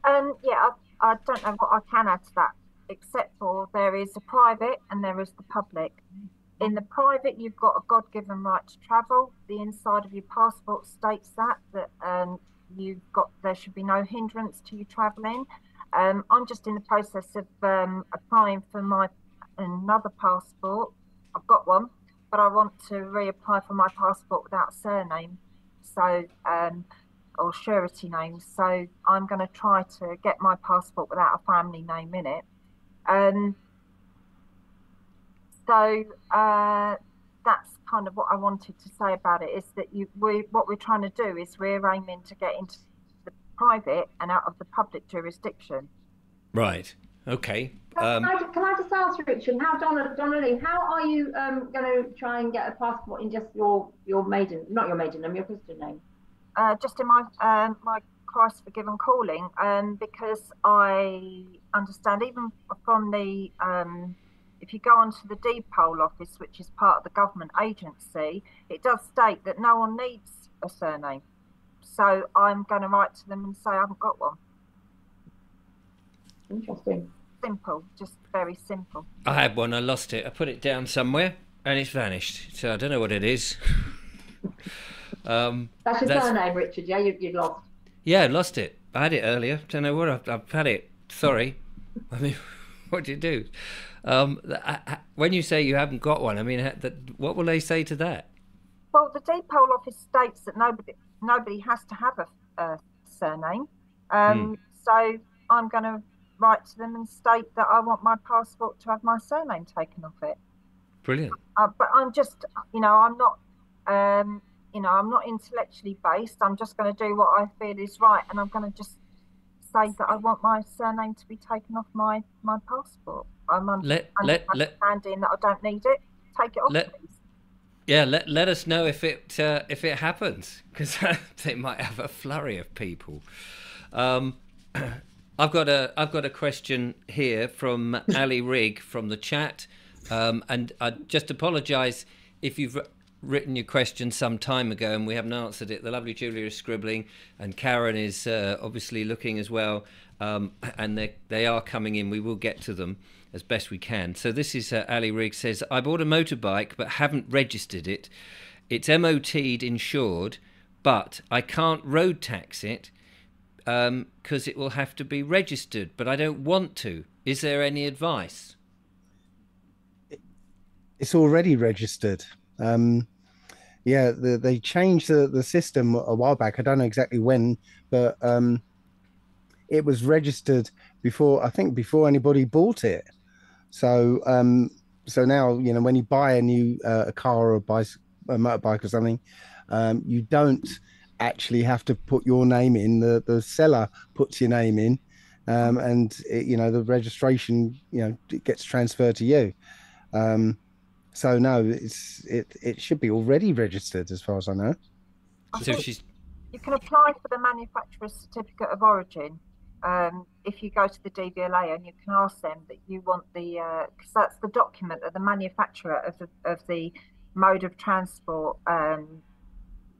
E: Yeah, I don't know what I can add to that, except for there is a private and there is the public. In the private, you've got a God-given right to travel. The inside of your passport states that there should be no hindrance to you travelling. I'm just in the process of applying for another passport. I've got one, but I want to reapply for my passport without a surname, or surety name. So I'm going to try to get my passport without a family name in it. That's kind of what I wanted to say about it, is that what we're trying to do is we're aiming to get into the private and out of the public jurisdiction.
A: Right. Okay.
B: Can I just ask Richard, Donna Lee, how are you going to try and get a passport in just your maiden, not your maiden name, your Christian name?
E: Just in my Christ forgiven calling, because I understand even from the if you go onto the deed poll office, which is part of the government agency, it does state that no one needs a surname. So I'm going to write to them and say I haven't got one.
B: Interesting.
E: Simple, just very simple.
A: I had one, I lost it. I put it down somewhere and it's vanished. So I don't know what it is.
B: That's your surname, Richard, yeah? You lost.
A: Yeah, I lost it. I had it earlier. Don't know what I've had it. Sorry. I mean, what do you do? When you say you haven't got one, I mean, what will they say to that?
E: Well, the deed poll office states that nobody has to have a surname. So I'm going to write to them and state that I want my passport to have my surname taken off it.
A: Brilliant.
E: But I'm just, I'm not you know, I'm not intellectually based. I'm just going to do what I feel is right, and I'm going to just say that I want my surname to be taken off my passport. I'm understanding that I don't need it. Take it off, please.
A: Yeah, let us know if it happens, because they might have a flurry of people. I've got a question here from Ali Rigg from the chat, and I just apologise if you've written your question some time ago and we haven't answered it. The lovely Julia is scribbling, and Karen is obviously looking as well, and they are coming in. We will get to them as best we can. So this is Ali Rigg says, I bought a motorbike but haven't registered it. It's MOT'd insured, but I can't road tax it because it will have to be registered, but I don't want to. Is there any advice?
D: It's already registered. Yeah, they changed the system a while back. I don't know exactly when, but it was registered before anybody bought it. So so now, you know, when you buy a new a car or a motorbike or something, you don't actually have to put your name in. The seller puts your name in, and you know, the registration, you know, it gets transferred to you. So no, it should be already registered as far as I know.
A: So
E: you can apply for the manufacturer's certificate of origin if you go to the DVLA, and you can ask them that you want the because that's the document that the manufacturer of the mode of transport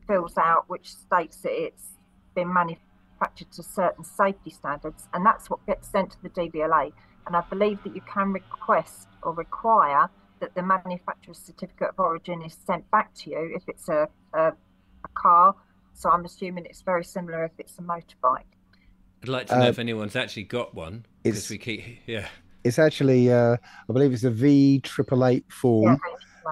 E: fills out, which states that it's been manufactured to certain safety standards, and that's what gets sent to the DVLA. And I believe that you can request or require that the manufacturer's certificate of origin is sent back to you if it's a car. So I'm assuming it's very similar if it's a motorbike.
A: I'd like to know if anyone's actually got one, because we keep,
D: It's actually, I believe it's a V888 form,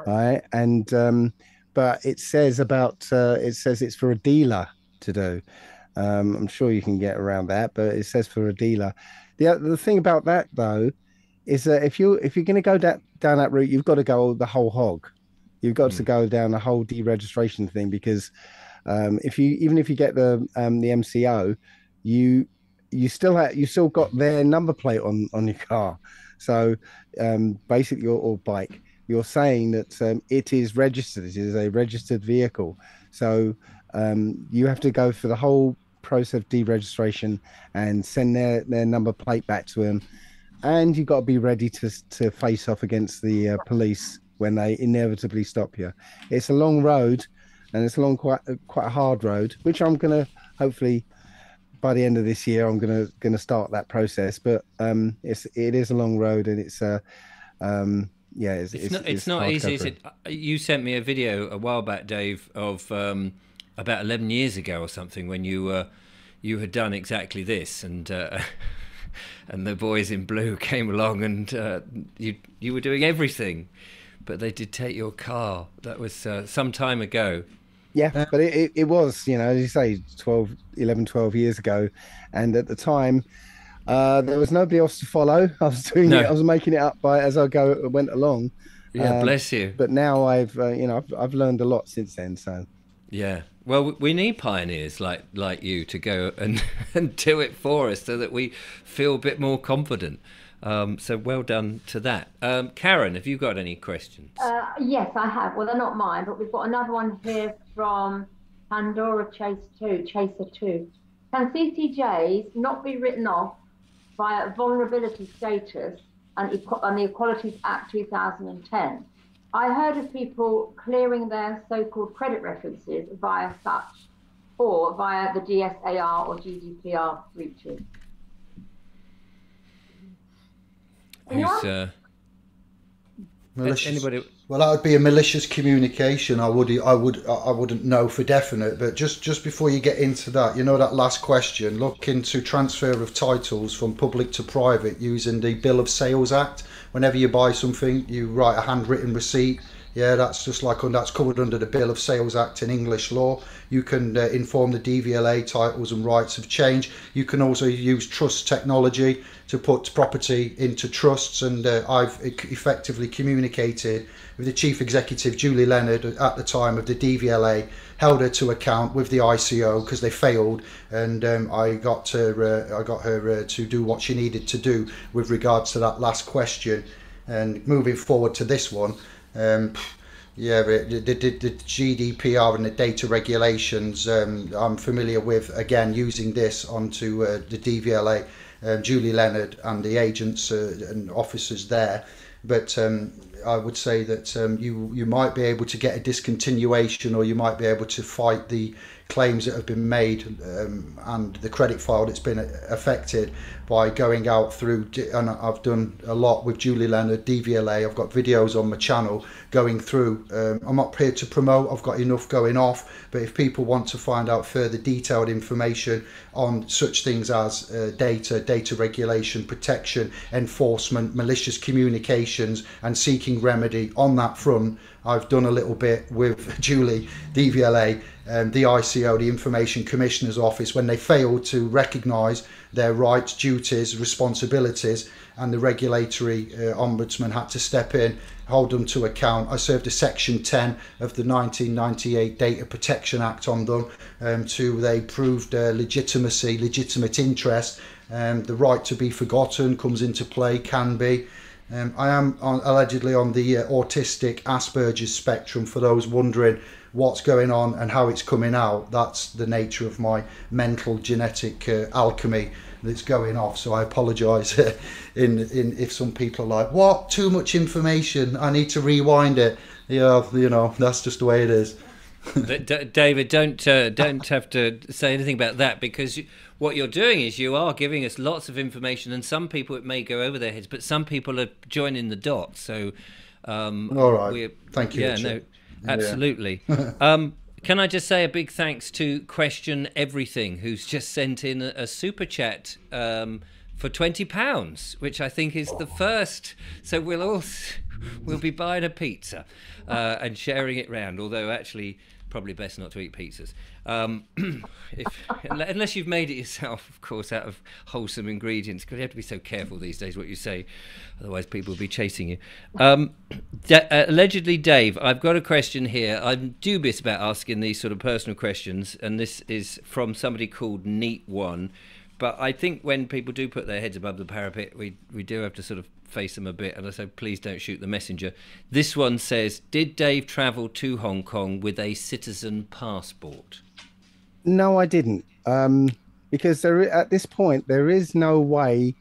D: right? And but it says it's for a dealer to do. I'm sure you can get around that, but it says for a dealer. The thing about that though is that if you're going to go down that route, you've got to go the whole hog. You've got to go down the whole deregistration thing, because even if you get the MCO, you still got their number plate on your car. So basically, or bike, you're saying that it is registered. It is a registered vehicle. So you have to go through the whole process of deregistration and send their number plate back to them. And you've got to be ready to face off against the police when they inevitably stop you. It's a long road, and it's quite a hard road, which I'm going to hopefully by the end of this year I'm going to start that process. But it is a long road, and it's
A: not easy. Is it? You sent me a video a while back, Dave, of about 11 years ago or something, when you had done exactly this, and and the boys in blue came along, and you were doing everything, but they did take your car. That was some time ago.
D: Yeah, but it was, you know, as you say, 12 years ago. And at the time, there was nobody else to follow. I was doing it. I was making it up as I went along.
A: Yeah, bless you.
D: But now I've learned a lot since then. So
A: yeah, well, we need pioneers like you to go and do it for us, so that we feel a bit more confident. So well done to that. Karen, have you got any questions?
B: Yes, I have. Well, they're not mine, but we've got another one here from Pandora Chaser 2. Can CCJs not be written off via vulnerability status and the Equalities Act 2010? I heard of people clearing their so-called credit references via such, or via the DSAR or GDPR breaches.
C: Malicious.
A: Anybody?
C: Well, that would be a malicious communication. I wouldn't know for definite, but just before you get into that, you know, that last question, look into transfer of titles from public to private using the Bill of Sales Act. Whenever you buy something, you write a handwritten receipt, Yeah, that's just like that's covered under the Bill of Sales Act in English law. You can inform the DVLA titles and rights of change. You can also use trust technology to put property into trusts, and I've effectively communicated with the Chief Executive, Julie Leonard, at the time of the DVLA, held her to account with the ICO because they failed, and I got her to do what she needed to do with regards to that last question. And moving forward to this one, yeah, the GDPR and the data regulations, I'm familiar with, again, using this onto the DVLA, Julie Leonard and the agents and officers there. But I would say that you might be able to get a discontinuation, or you might be able to fight the claims that have been made and the credit file that's been affected by going out through, and I've done a lot with Julie Leonard, DVLA. I've got videos on my channel going through. I'm not here to promote, I've got enough going off, but if people want to find out further detailed information on such things as data regulation, protection, enforcement, malicious communications and seeking remedy on that front, I've done a little bit with Julie, DVLA, the ICO, the Information Commissioner's Office, when they failed to recognise their rights, duties, responsibilities, and the regulatory ombudsman had to step in, hold them to account. I served a Section 10 of the 1998 Data Protection Act on them. They proved legitimate interest. The right to be forgotten comes into play, can be. I am allegedly on the autistic Asperger's spectrum, for those wondering what's going on and how it's coming out. That's the nature of my mental genetic alchemy that's going off. So I apologise if some people are like, what, too much information, I need to rewind it. Yeah, you know, that's just the way it is.
A: David, don't have to say anything about that, because what you're doing is you are giving us lots of information, and some people it may go over their heads, but some people are joining the dots. So,
C: all right, thank you.
A: Yeah,
C: Richard.
A: No, absolutely. Yeah. Can I just say a big thanks to Question Everything, who's just sent in a super chat for £20, which I think is the first. So we'll be buying a pizza and sharing it round. Although actually, probably best not to eat pizzas, unless you've made it yourself, of course, out of wholesome ingredients. Because you have to be so careful these days what you say, otherwise people will be chasing you. Allegedly, Dave, I've got a question here. I'm dubious about asking these sort of personal questions, and this is from somebody called Neat One. But I think when people do put their heads above the parapet, we do have to sort of face them a bit. And I say, please don't shoot the messenger. This one says, did Dave travel to Hong Kong with a citizen passport?
D: No, I didn't. Because at this point, there is no way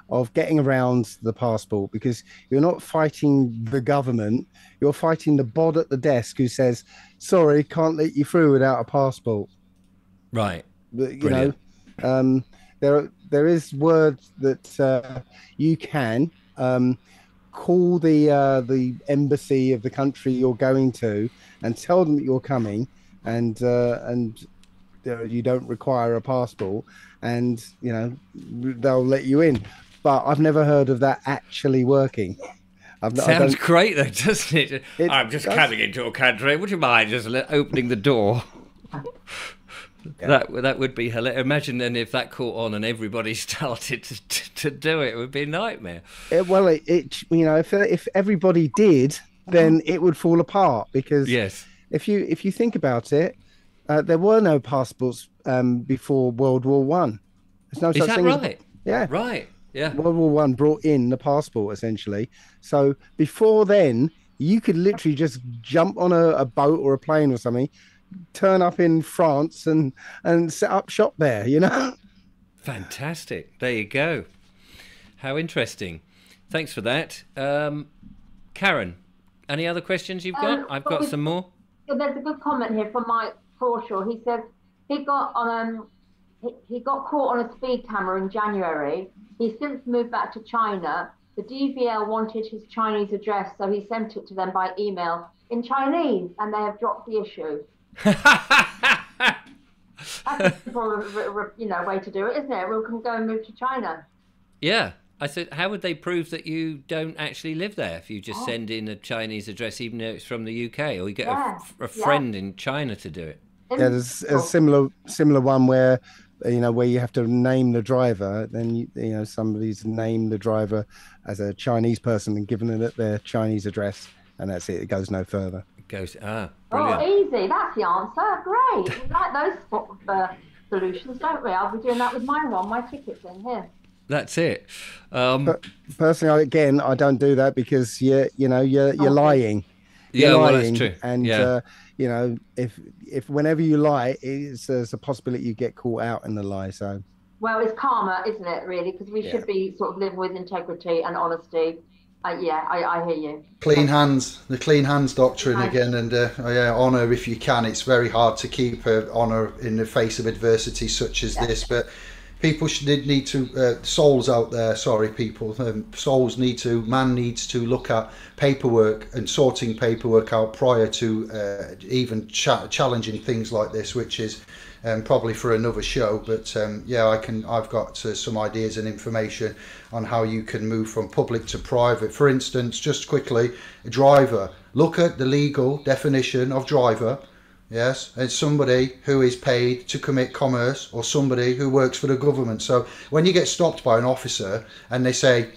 D: of getting around the passport, because you're not fighting the government. You're fighting the bod at the desk who says, sorry, can't let you through without a passport.
A: Right.
D: But, you know, there is words that you can call the embassy of the country you're going to and tell them that you're coming, and you don't require a passport, and you know they'll let you in. But I've never heard of that actually working.
A: Sounds great though, doesn't it? I'm just coming into a country. Would you mind just opening the door? Yeah. That would be hilarious. Imagine then if that caught on and everybody started to do it. It would be a nightmare.
D: Well, it you know, if everybody did, then it would fall apart, because
A: yes,
D: if you think about it, there were no passports before World War One. There's no such thing. Is that
A: right?
D: Yeah,
A: right. Yeah.
D: World War One brought in the passport essentially. So before then, you could literally just jump on a boat or a plane or something, turn up in France and set up shop there, you know.
A: Fantastic. There you go. How interesting. Thanks for that. Karen, any other questions you've got? I've got some more.
B: There's a good comment here from Mike Crawshaw. He says he got caught on a speed camera in January. He's since moved back to China. The DVL wanted his Chinese address, so he sent it to them by email in Chinese, and they have dropped the issue. That's a simple, way to do it, isn't it? We can go and move to China.
A: Yeah, I said, how would they prove that you don't actually live there if you just send in a Chinese address, even though it's from the UK, or you get a friend in China to do it?
D: Yeah, there's a similar one where where you have to name the driver. Then somebody's named the driver as a Chinese person and given it their Chinese address, and that's it. It goes no further.
A: It goes brilliant.
B: Oh, easy. That's the answer. Great. We like those sort of solutions, don't we? I'll be doing that with my tickets in here.
A: That's it.
D: But personally, again, I don't do that because you're lying.
A: Well, that's true.
D: And if whenever you lie, there's a possibility you get caught out in the lie. So,
B: well, it's karma, isn't it? Really, because we should be sort of living with integrity and honesty. I hear you.
C: Clean hands, the clean hands doctrine again, and honour if you can. It's very hard to keep honour in the face of adversity such as this, but people need to, souls out there, man needs to look at paperwork and sorting paperwork out prior to even challenging things like this, which is probably for another show. But I've got some ideas and information on how you can move from public to private. For instance, just quickly, a driver. Look at the legal definition of driver. Yes, it's somebody who is paid to commit commerce or somebody who works for the government. So when you get stopped by an officer and they say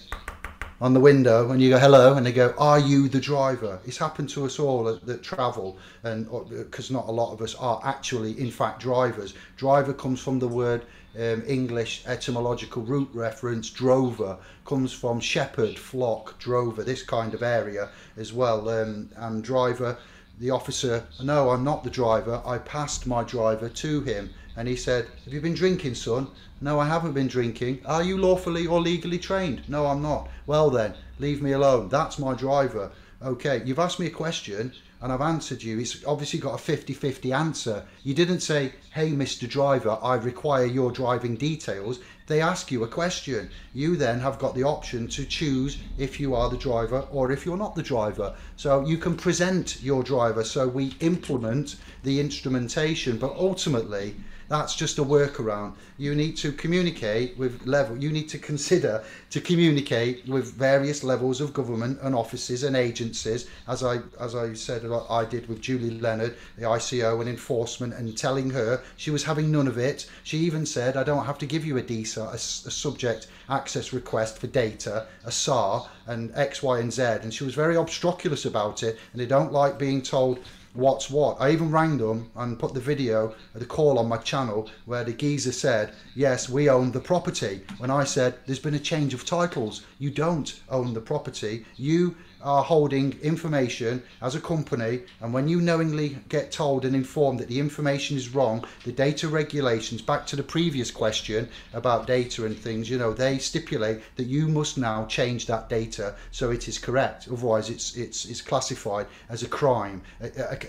C: on the window and you go hello and they go, are you the driver? It's happened to us all that travel, and because not a lot of us are actually in fact drivers. Driver comes from the word English etymological root reference. Drover comes from shepherd, flock, drover, this kind of area as well. And driver, the officer, no, I'm not the driver. I passed my driver to him and he said, have you been drinking, son? No, I haven't been drinking. Are you lawfully or legally trained? No, I'm not. Well then, leave me alone. That's my driver. Okay, you've asked me a question and I've answered you. It's obviously got a 50-50 answer. You didn't say, hey, Mr. Driver, I require your driving details. They ask you a question. You then have got the option to choose if you are the driver or if you're not the driver. So you can present your driver. So we implement the instrumentation, but ultimately that's just a workaround. You need to communicate with you need to consider to communicate with various levels of government and offices and agencies, as I said I did with Julie Leonard, the ICO and enforcement, and telling her she was having none of it. She even said, I don't have to give you a DSA, a subject access request for data, a SAR, and X, Y, and Z, and she was very obstreperous about it, and they don't like being told what's what. I even rang them and put the video, the call on my channel, where the geezer said, yes, we own the property. When I said, there's been a change of titles. You don't own the property. You are holding information as a company, and when you knowingly get told and informed that the information is wrong, the data regulations, back to the previous question about data and things, they stipulate that you must now change that data so it is correct. Otherwise it's classified as a crime,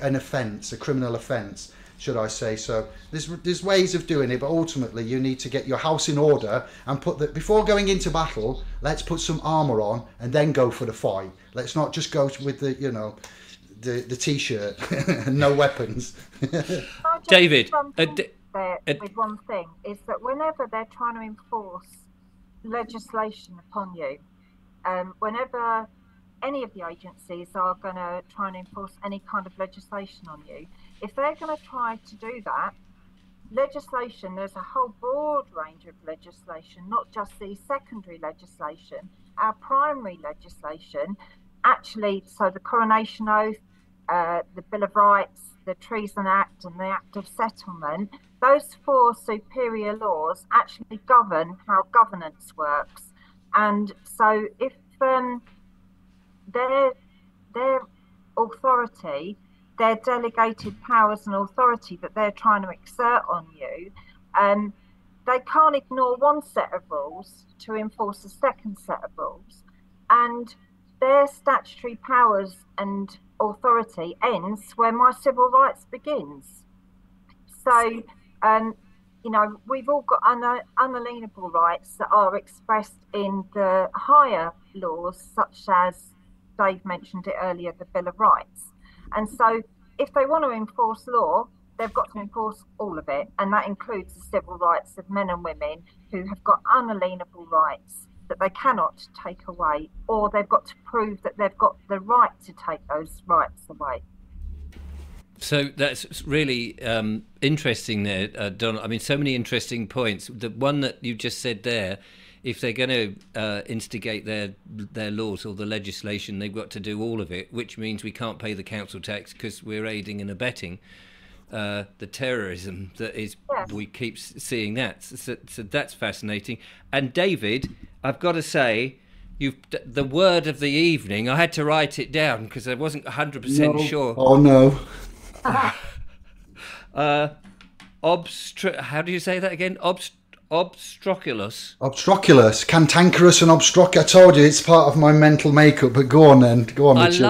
C: an offence, a criminal offence, should I say. So there's ways of doing it, but ultimately you need to get your house in order and before going into battle, let's put some armour on and then go for the fight. Let's not just go with the t-shirt and no weapons.
A: David,
E: with one thing is that whenever they're trying to enforce legislation upon you, whenever any of the agencies are going to try and enforce any kind of legislation on you, if they're going to try to do that, legislation, there's a whole broad range of legislation, not just the secondary legislation, our primary legislation, actually, so the Coronation Oath, the Bill of Rights, the Treason Act and the Act of Settlement, those four superior laws actually govern how governance works. And so if their authority, their delegated powers and authority that they're trying to exert on you, they can't ignore one set of rules to enforce a second set of rules. And their statutory powers and authority ends where my civil rights begins. So, we've all got unalienable rights that are expressed in the higher laws, such as Dave mentioned it earlier, the Bill of Rights. And so if they want to enforce law, they've got to enforce all of it. And that includes the civil rights of men and women who have got unalienable rights that they cannot take away, or they've got to prove that they've got the right to take those rights away.
A: So that's really interesting there, Donald. I mean, so many interesting points. The one that you just said there, if they're going to instigate their laws or the legislation, they've got to do all of it, which means we can't pay the council tax because we're aiding and abetting the terrorism that is. Yes. We keep seeing that. So that's fascinating. And David, I've got to say, the word of the evening. I had to write it down because I wasn't 100% sure.
C: Oh no.
A: How do you say that again? Obstruculus.
C: Obstruculus, cantankerous and obstruct. I told you it's part of my mental makeup, but go on then. Go on, Richard.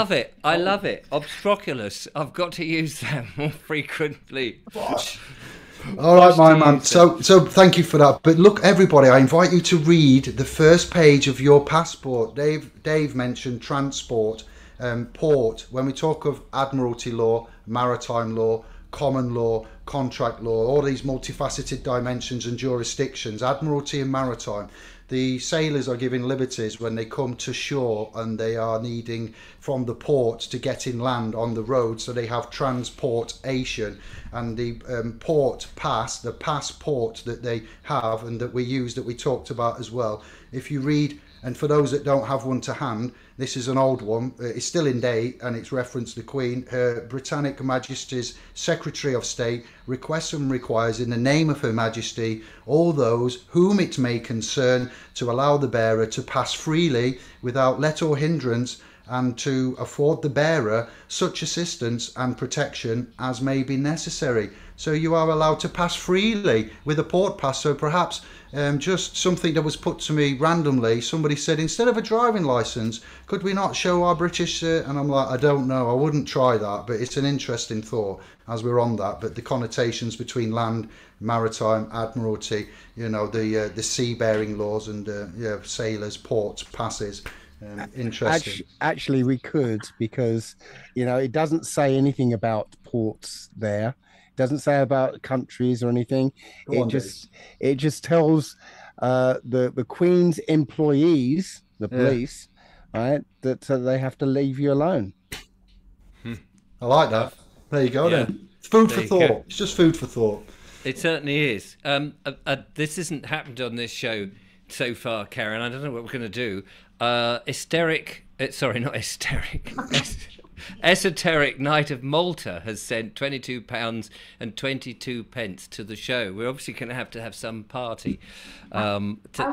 A: I love it. Obstruculus. I've got to use that more frequently.
C: All right, my man. So thank you for that. But look, everybody, I invite you to read the first page of your passport. Dave mentioned transport, port. When we talk of admiralty law, maritime law, common law, contract law, all these multifaceted dimensions and jurisdictions, admiralty and maritime, the sailors are given liberties when they come to shore and they are needing from the port to get inland on the road, so they have transportation. And the port pass, the passport that they have and that we use, that we talked about as well, if you read, and for those that don't have one to hand, this is an old one. It's still in date and it's referenced the Queen. Her Britannic Majesty's Secretary of State requests and requires in the name of Her Majesty all those whom it may concern to allow the bearer to pass freely without let or hindrance, and to afford the bearer such assistance and protection as may be necessary. So you are allowed to pass freely with a port pass. So perhaps just something that was put to me randomly, somebody said, instead of a driving licence, could we not show our British? And I'm like, I don't know, I wouldn't try that, but it's an interesting thought as we're on that. But the connotations between land, maritime, admiralty, you know, the sea-bearing laws and sailors, ports, passes. Interesting.
D: Actually, we could, because you know it doesn't say anything about ports there. It doesn't say about countries or anything. It just tells the Queen's employees, the police, right, that they have to leave you alone.
C: I like that. There you go. Then food for thought. It's just food for thought.
A: It certainly is. This hasn't happened on this show so far, Karen. I don't know what we're going to do. Esoteric Knight of Malta has sent £22 and 22 pence to the show. We're obviously going to have some party.
B: That's the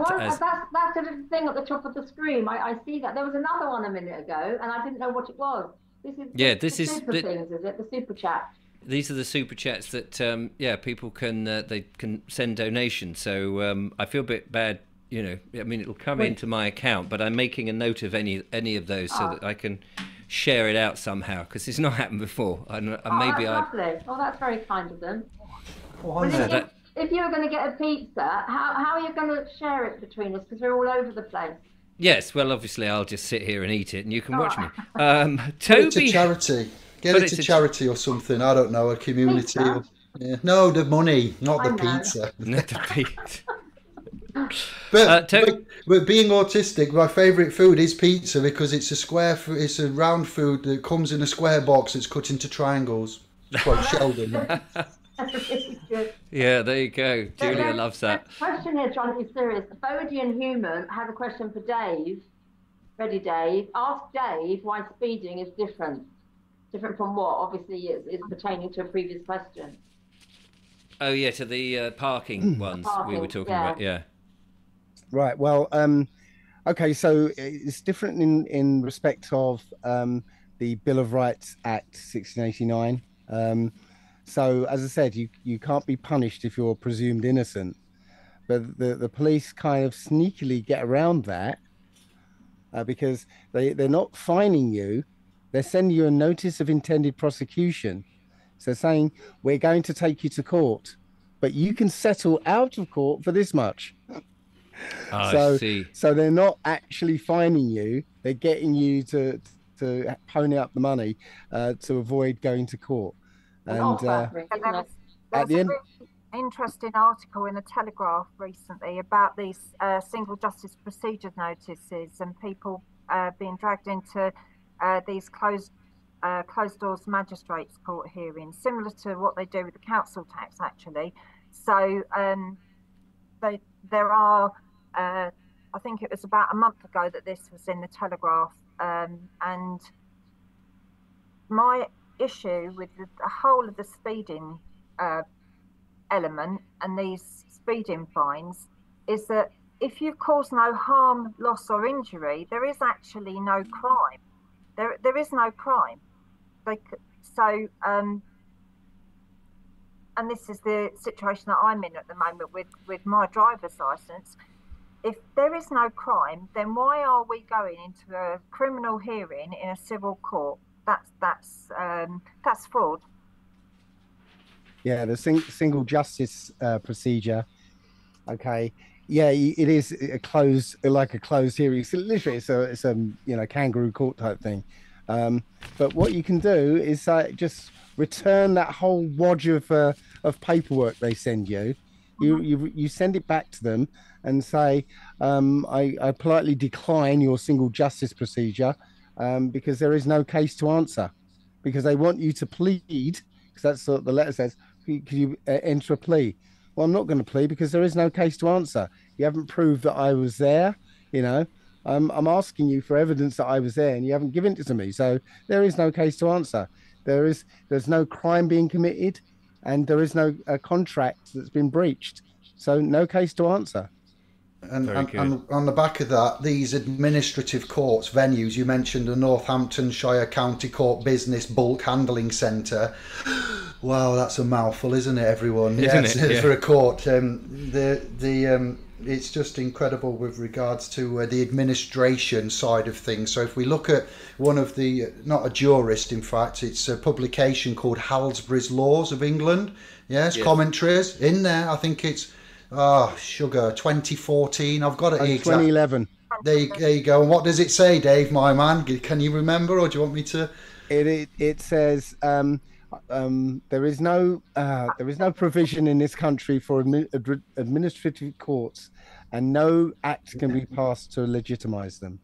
B: little thing at the top of the screen. I see that. There was another one a minute ago, and I didn't know what it was. This is super things, is it? The super chat.
A: These are the super chats that people can they can send donations. So I feel a bit bad. You know, I mean, it'll come into my account, but I'm making a note of any of those so that I can share it out somehow, because it's not happened before. That's
B: lovely. Oh, that's very kind of them. If you were going to get a pizza, how are you going to share it between us? Because we're all over the place.
A: Yes, well, obviously, I'll just sit here and eat it, and you can watch me.
C: Toby, get it to charity. Get it to charity or something. I don't know, a community. No, the money, not the pizza.
A: Not the pizza.
C: But being autistic, my favourite food is pizza, because it's it's a round food that comes in a square box. It's cut into triangles. Quite Sheldon.
A: Yeah, there you go. Julia loves that.
B: Question here, trying to be serious. Bodian Human had a question for Dave. Ready, Dave? Ask Dave why speeding is different. Different from what? Obviously, it's pertaining to a previous question.
A: Oh yeah, to the parking ones we were talking about. Yeah.
D: Right. Well, okay. So it's different in respect of the Bill of Rights Act 1689. So as I said, you can't be punished if you're presumed innocent, but the police kind of sneakily get around that because they're not fining you. They're sending you a notice of intended prosecution. So saying, we're going to take you to court, but you can settle out of court for this much.
A: I see.
D: So they're not actually fining you. They're getting you to pony up the money to avoid going to court. And
E: at the end, interesting article in the Telegraph recently about these single justice procedure notices and people being dragged into these closed doors magistrates court hearings, similar to what they do with the council tax, actually. So there are, I think it was about a month ago that this was in the Telegraph, and my issue with the whole of the speeding element and these speeding fines is that if you've caused no harm, loss or injury, there is actually no crime. There is no crime. So and this is the situation that I'm in at the moment with my driver's license. If there is no crime, then why are we going into a criminal hearing in a civil court? That's fraud.
D: Yeah, the single justice procedure. Okay, yeah, it is a closed hearing. So literally, it's a kangaroo court type thing. But what you can do is just return that whole wodge of paperwork they send you. You send it back to them and say, I politely decline your single justice procedure because there is no case to answer, because they want you to plead, because that's what the letter says. Could you enter a plea? Well, I'm not going to plea because there is no case to answer. You haven't proved that I was there. I'm asking you for evidence that I was there, and you haven't given it to me. So there is no case to answer. There's no crime being committed, and there is no contract that's been breached. So no case to answer.
C: And on the back of that, these administrative courts venues, you mentioned the Northamptonshire County Court Business Bulk Handling Centre. Wow, that's a mouthful, isn't it, everyone?
A: Isn't it? Yeah.
C: For a court. It's just incredible with regards to the administration side of things. So if we look at one of the, not a jurist, in fact, it's a publication called Halsbury's Laws of England. Yes. Commentaries in there. I think it's 2014. I've got it here.
D: 2011.
C: There you go. And what does it say, Dave, my man? Can you remember, or do you want me to?
D: It says there is no provision in this country for administrative courts, and no act can be passed to legitimise them.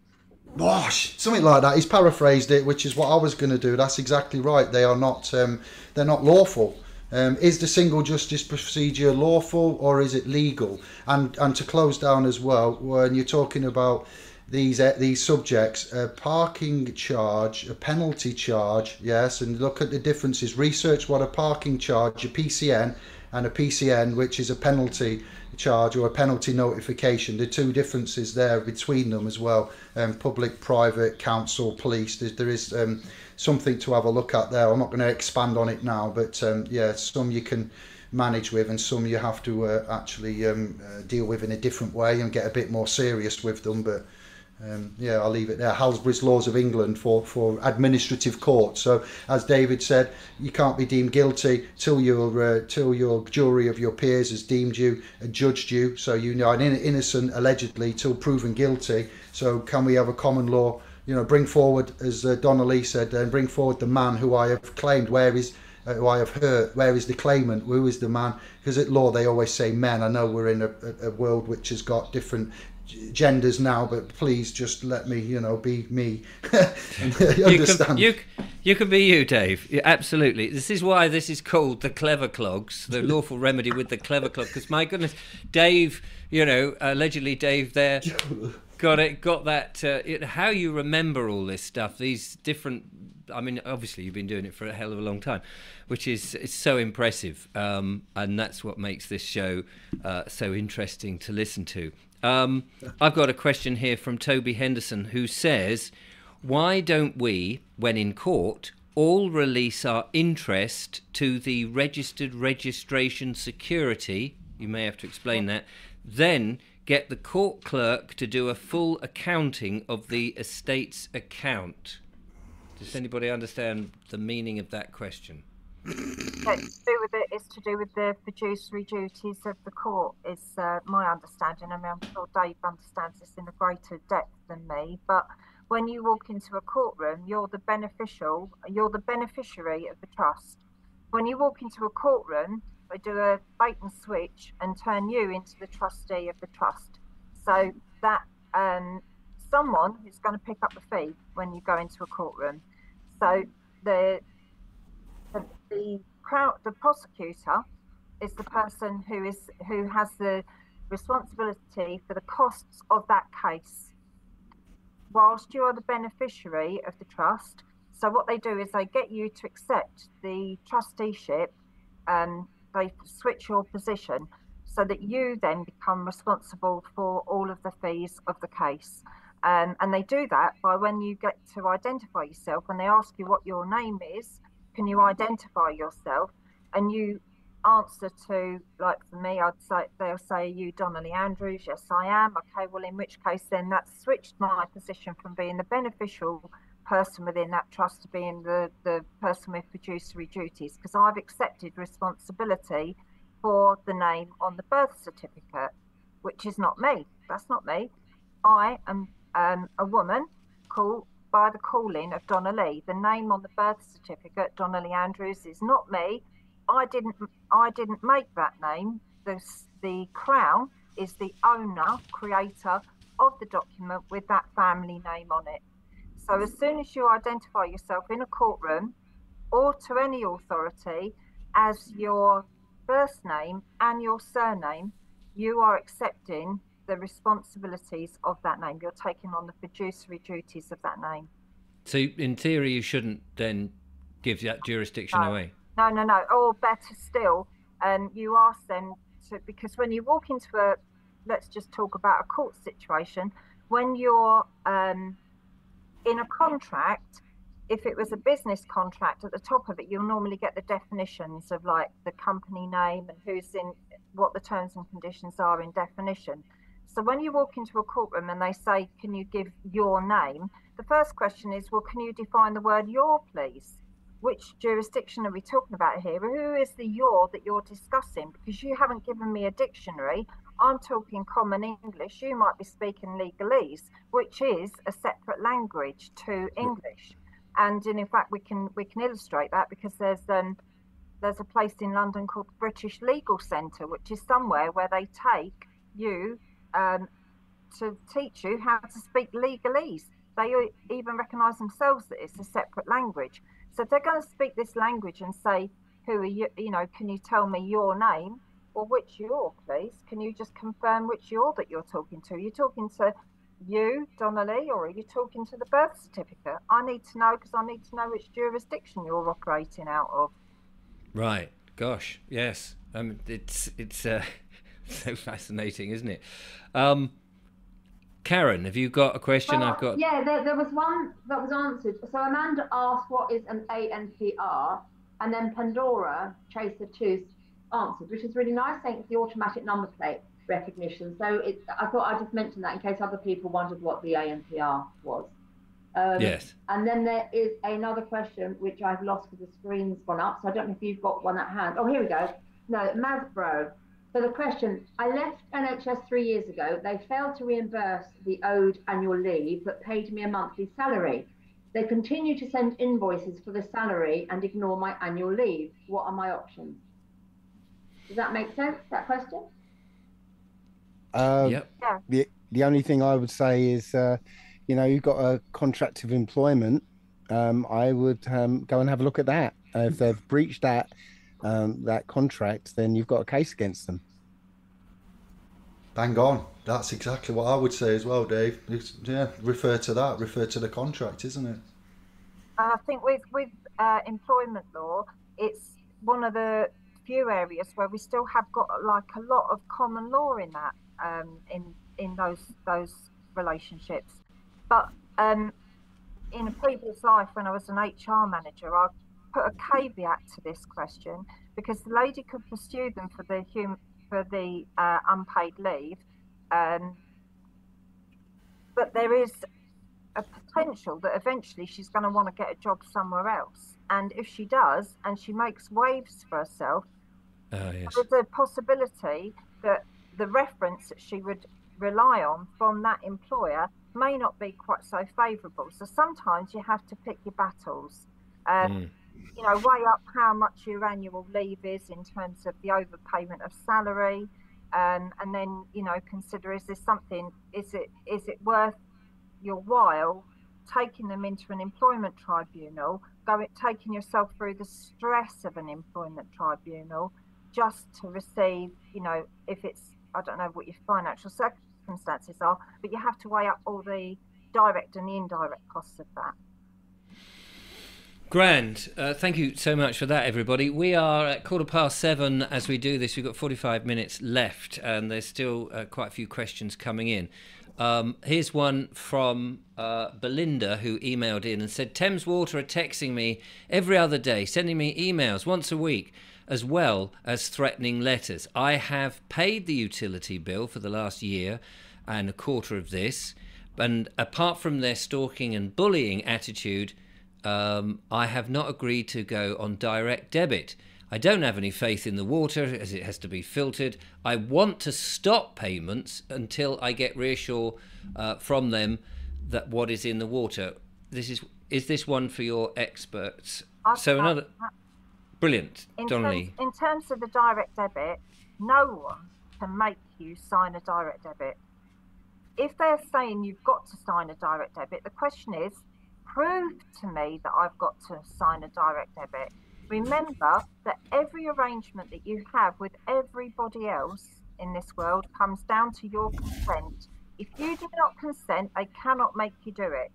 C: Gosh, something like that. He's paraphrased it, which is what I was going to do. That's exactly right. They are not. They're not lawful. Is the single justice procedure lawful, or is it legal? And to close down as well, when you're talking about these subjects, a parking charge, a penalty charge, yes, and look at the differences. Research what a parking charge, a PCN, and a PCN, which is a penalty charge or a penalty notification. The two differences there between them as well. Public, private, council, police. There is something to have a look at there. I'm not going to expand on it now, but some you can manage with, and some you have to actually deal with in a different way and get a bit more serious with them. But I'll leave it there. Halsbury's Laws of England for administrative court. So as David said, you can't be deemed guilty till your jury of your peers has deemed you, judged you. So you are innocent allegedly till proven guilty. So can we have a common law? Bring forward, as Donnelly said, bring forward the man who I have claimed. Where is who I have hurt? Where is the claimant? Who is the man? Because at law they always say men. I know we're in a world which has got different genders now, but please just let me be me. Understand.
A: You can be you, Dave. Absolutely. This is why this is called the Clever Clogs, the lawful remedy with the Clever Clog, because my goodness, Dave, allegedly Dave there got that how you remember all this stuff, these different, I mean, obviously you've been doing it for a hell of a long time, which is so impressive, and that's what makes this show so interesting to listen to. I've got a question here from Toby Henderson, who says, why don't we, when in court, all release our interest to the registered registration security, you may have to explain that, then get the court clerk to do a full accounting of the estate's account? Does anybody understand the meaning of that question?
E: It's to do with the fiduciary duties of the court, is my understanding. I mean, I'm sure Dave understands this in a greater depth than me, but when you walk into a courtroom, you're the beneficiary of the trust. When you walk into a courtroom, they do a bait and switch and turn you into the trustee of the trust. So that someone is going to pick up the fee when you go into a courtroom. So the prosecutor is the person who has the responsibility for the costs of that case, whilst you're the beneficiary of the trust. So what they do is they get you to accept the trusteeship, and they switch your position so that you then become responsible for all of the fees of the case. And they do that by, when you get to identify yourself, when they ask you what your name is, can you identify yourself? And you answer to, like for me, they'll say, are you Donnelly Andrews? Yes, I am. Okay, well, in which case then that's switched my position from being the beneficial person within that trust to being the person with fiduciary duties, because I've accepted responsibility for the name on the birth certificate, which is not me. That's not me. I am a woman called by the calling of Donnelly. The name on the birth certificate, Donnelly Andrews, is not me. I didn't make that name. The Crown is the owner, creator of the document with that family name on it. So as soon as you identify yourself in a courtroom or to any authority as your first name and your surname, you are accepting the responsibilities of that name. You're taking on the fiduciary duties of that name.
A: So in theory, you shouldn't then give that jurisdiction away?
E: No. Or better still, you ask them to, because when you walk into let's just talk about a court situation, when you're in a contract, if it was a business contract, at the top of it, you'll normally get the definitions of like the company name and who's in, what the terms and conditions are in definition. So when you walk into a courtroom and they say, can you give your name? The first question is, well, can you define the word your, please? Which jurisdiction are we talking about here? Who is the your that you're discussing? Because you haven't given me a dictionary. I'm talking common English. You might be speaking legalese, which is a separate language to English. And in fact, we can illustrate that because there's a place in London called the British Legal Centre, which is somewhere where they take you to teach you how to speak legalese. They even recognise themselves that it's a separate language. So if they're going to speak this language and say, who are you, can you tell me your name? Or which your, please? Can you just confirm which your that you're talking to? Are you talking to you, Donnelly, or are you talking to the birth certificate? I need to know, because I need to know which jurisdiction you're operating out of.
A: Right. Gosh, yes. It's so fascinating, isn't it? Karen, have you got a question?
B: Well, yeah, there was one that was answered. So Amanda asked what is an ANPR, and then Pandora, Chaser 2, answered, which is really nice, saying it's the automatic number plate recognition. So I thought I'd just mention that in case other people wondered what the ANPR was.
A: Yes.
B: And then there is another question, which I've lost because the screen's gone up. So I don't know if you've got one at hand. Oh, here we go. No, Masbro. So the question, I left NHS 3 years ago. They failed to reimburse the owed annual leave, but paid me a monthly salary. They continue to send invoices for the salary and ignore my annual leave. What are my options? Does that make sense, that question?
A: Yep.
E: Yeah.
D: The only thing I would say is, you've got a contract of employment. I would go and have a look at that. If they've breached that contract, then you've got a case against them.
C: Bang on. That's exactly what I would say as well, Dave. Refer to that. Refer to the contract, isn't it?
E: I think with employment law, it's one of the few areas where we still have got like a lot of common law in that, in those relationships. But in a previous life, when I was an HR manager, I put a caveat to this question, because the lady could pursue them for the unpaid leave, but there is a potential that eventually she's going to want to get a job somewhere else, and if she does and she makes waves for herself,
A: yes.
E: there's a possibility that the reference that she would rely on from that employer may not be quite so favourable. So sometimes you have to pick your battles. weigh up how much your annual leave is in terms of the overpayment of salary, and then consider, is this something, is it worth your while taking them into an employment tribunal, taking yourself through the stress of an employment tribunal just to receive, if it's, I don't know what your financial circumstances are, but you have to weigh up all the direct and the indirect costs of that.
A: Grand. Thank you so much for that, everybody. We are at 7:15 as we do this. We've got 45 minutes left, and there's still quite a few questions coming in. Here's one from Belinda, who emailed in and said, Thames Water are texting me every other day, sending me emails once a week, as well as threatening letters. I have paid the utility bill for the last year and a quarter of this, and apart from their stalking and bullying attitude, I have not agreed to go on direct debit. I don't have any faith in the water as it has to be filtered. I want to stop payments until I get reassure from them that what is in the water. Is this one for your experts? Brilliant, Donnelly.
E: In terms of the direct debit, no one can make you sign a direct debit. If they're saying you've got to sign a direct debit, the question is, prove to me that I've got to sign a direct debit. Remember that every arrangement that you have with everybody else in this world comes down to your consent. If you do not consent, they cannot make you do it.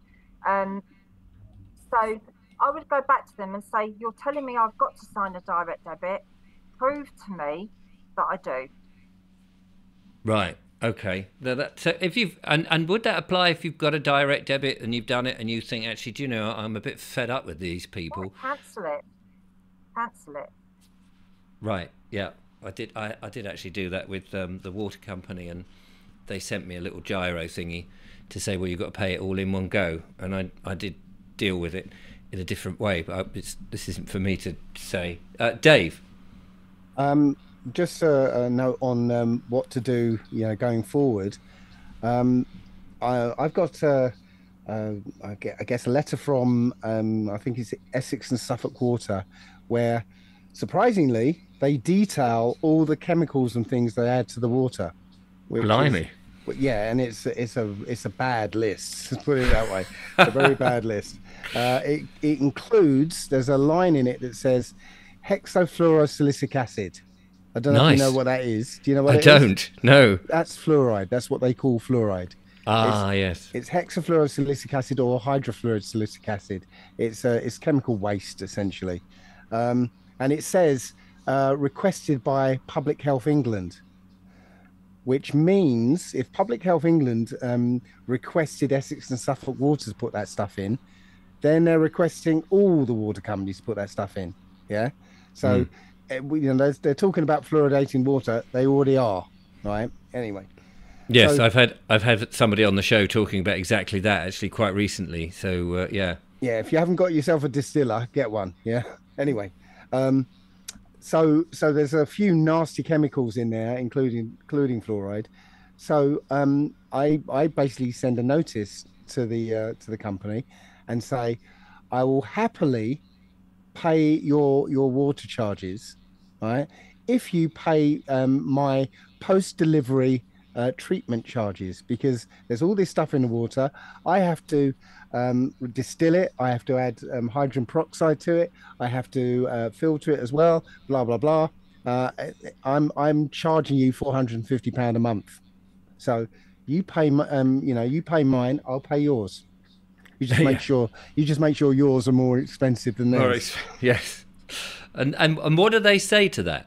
E: So I would go back to them and say, you're telling me I've got to sign a direct debit. Prove to me that I do.
A: Right. Okay. So if you've and would that apply if you've got a direct debit and you've done it and you think, actually, do you know, I'm a bit fed up with these people?
E: Yeah, cancel it.
A: Right. Yeah. I did actually do that with the water company, and they sent me a little gyro thingy to say, well, you've got to pay it all in one go, and I did deal with it in a different way, but this isn't for me to say. Dave.
D: Just a note on what to do, going forward. I've got, I guess, a letter from, I think it's Essex and Suffolk Water, where, surprisingly, they detail all the chemicals and things they add to the water.
A: Blimey.
D: And it's a bad list. Let's put it that way. It's a very bad list. It includes. There's a line in it that says hexafluorosilicic acid. I don't know if you know what that is. Do you know what it is? I don't.
A: No.
D: That's fluoride. That's what they call fluoride.
A: Yes.
D: It's hexafluorosilicic acid or hydrofluorosilicic acid. It's chemical waste, essentially. And it says requested by Public Health England, which means if Public Health England requested Essex and Suffolk Water to put that stuff in, then they're requesting all the water companies to put that stuff in. Yeah. So... they're talking about fluoridating water. They already are, right? Anyway.
A: Yes, so, I've had somebody on the show talking about exactly that actually quite recently. So yeah. Yeah,
D: if you haven't got yourself a distiller, get one. Yeah. Anyway, so there's a few nasty chemicals in there, including fluoride. So I basically send a notice to the company and say, I will happily pay your water charges, right, if you pay my post-delivery treatment charges, because there's all this stuff in the water. I have to distill it, I have to add hydrogen peroxide to it, I have to filter it as well, blah blah blah. I'm charging you £450 a month, so you pay you pay mine, I'll pay yours. You just make sure yours are more expensive than theirs.
A: Yes. And what do they say to that?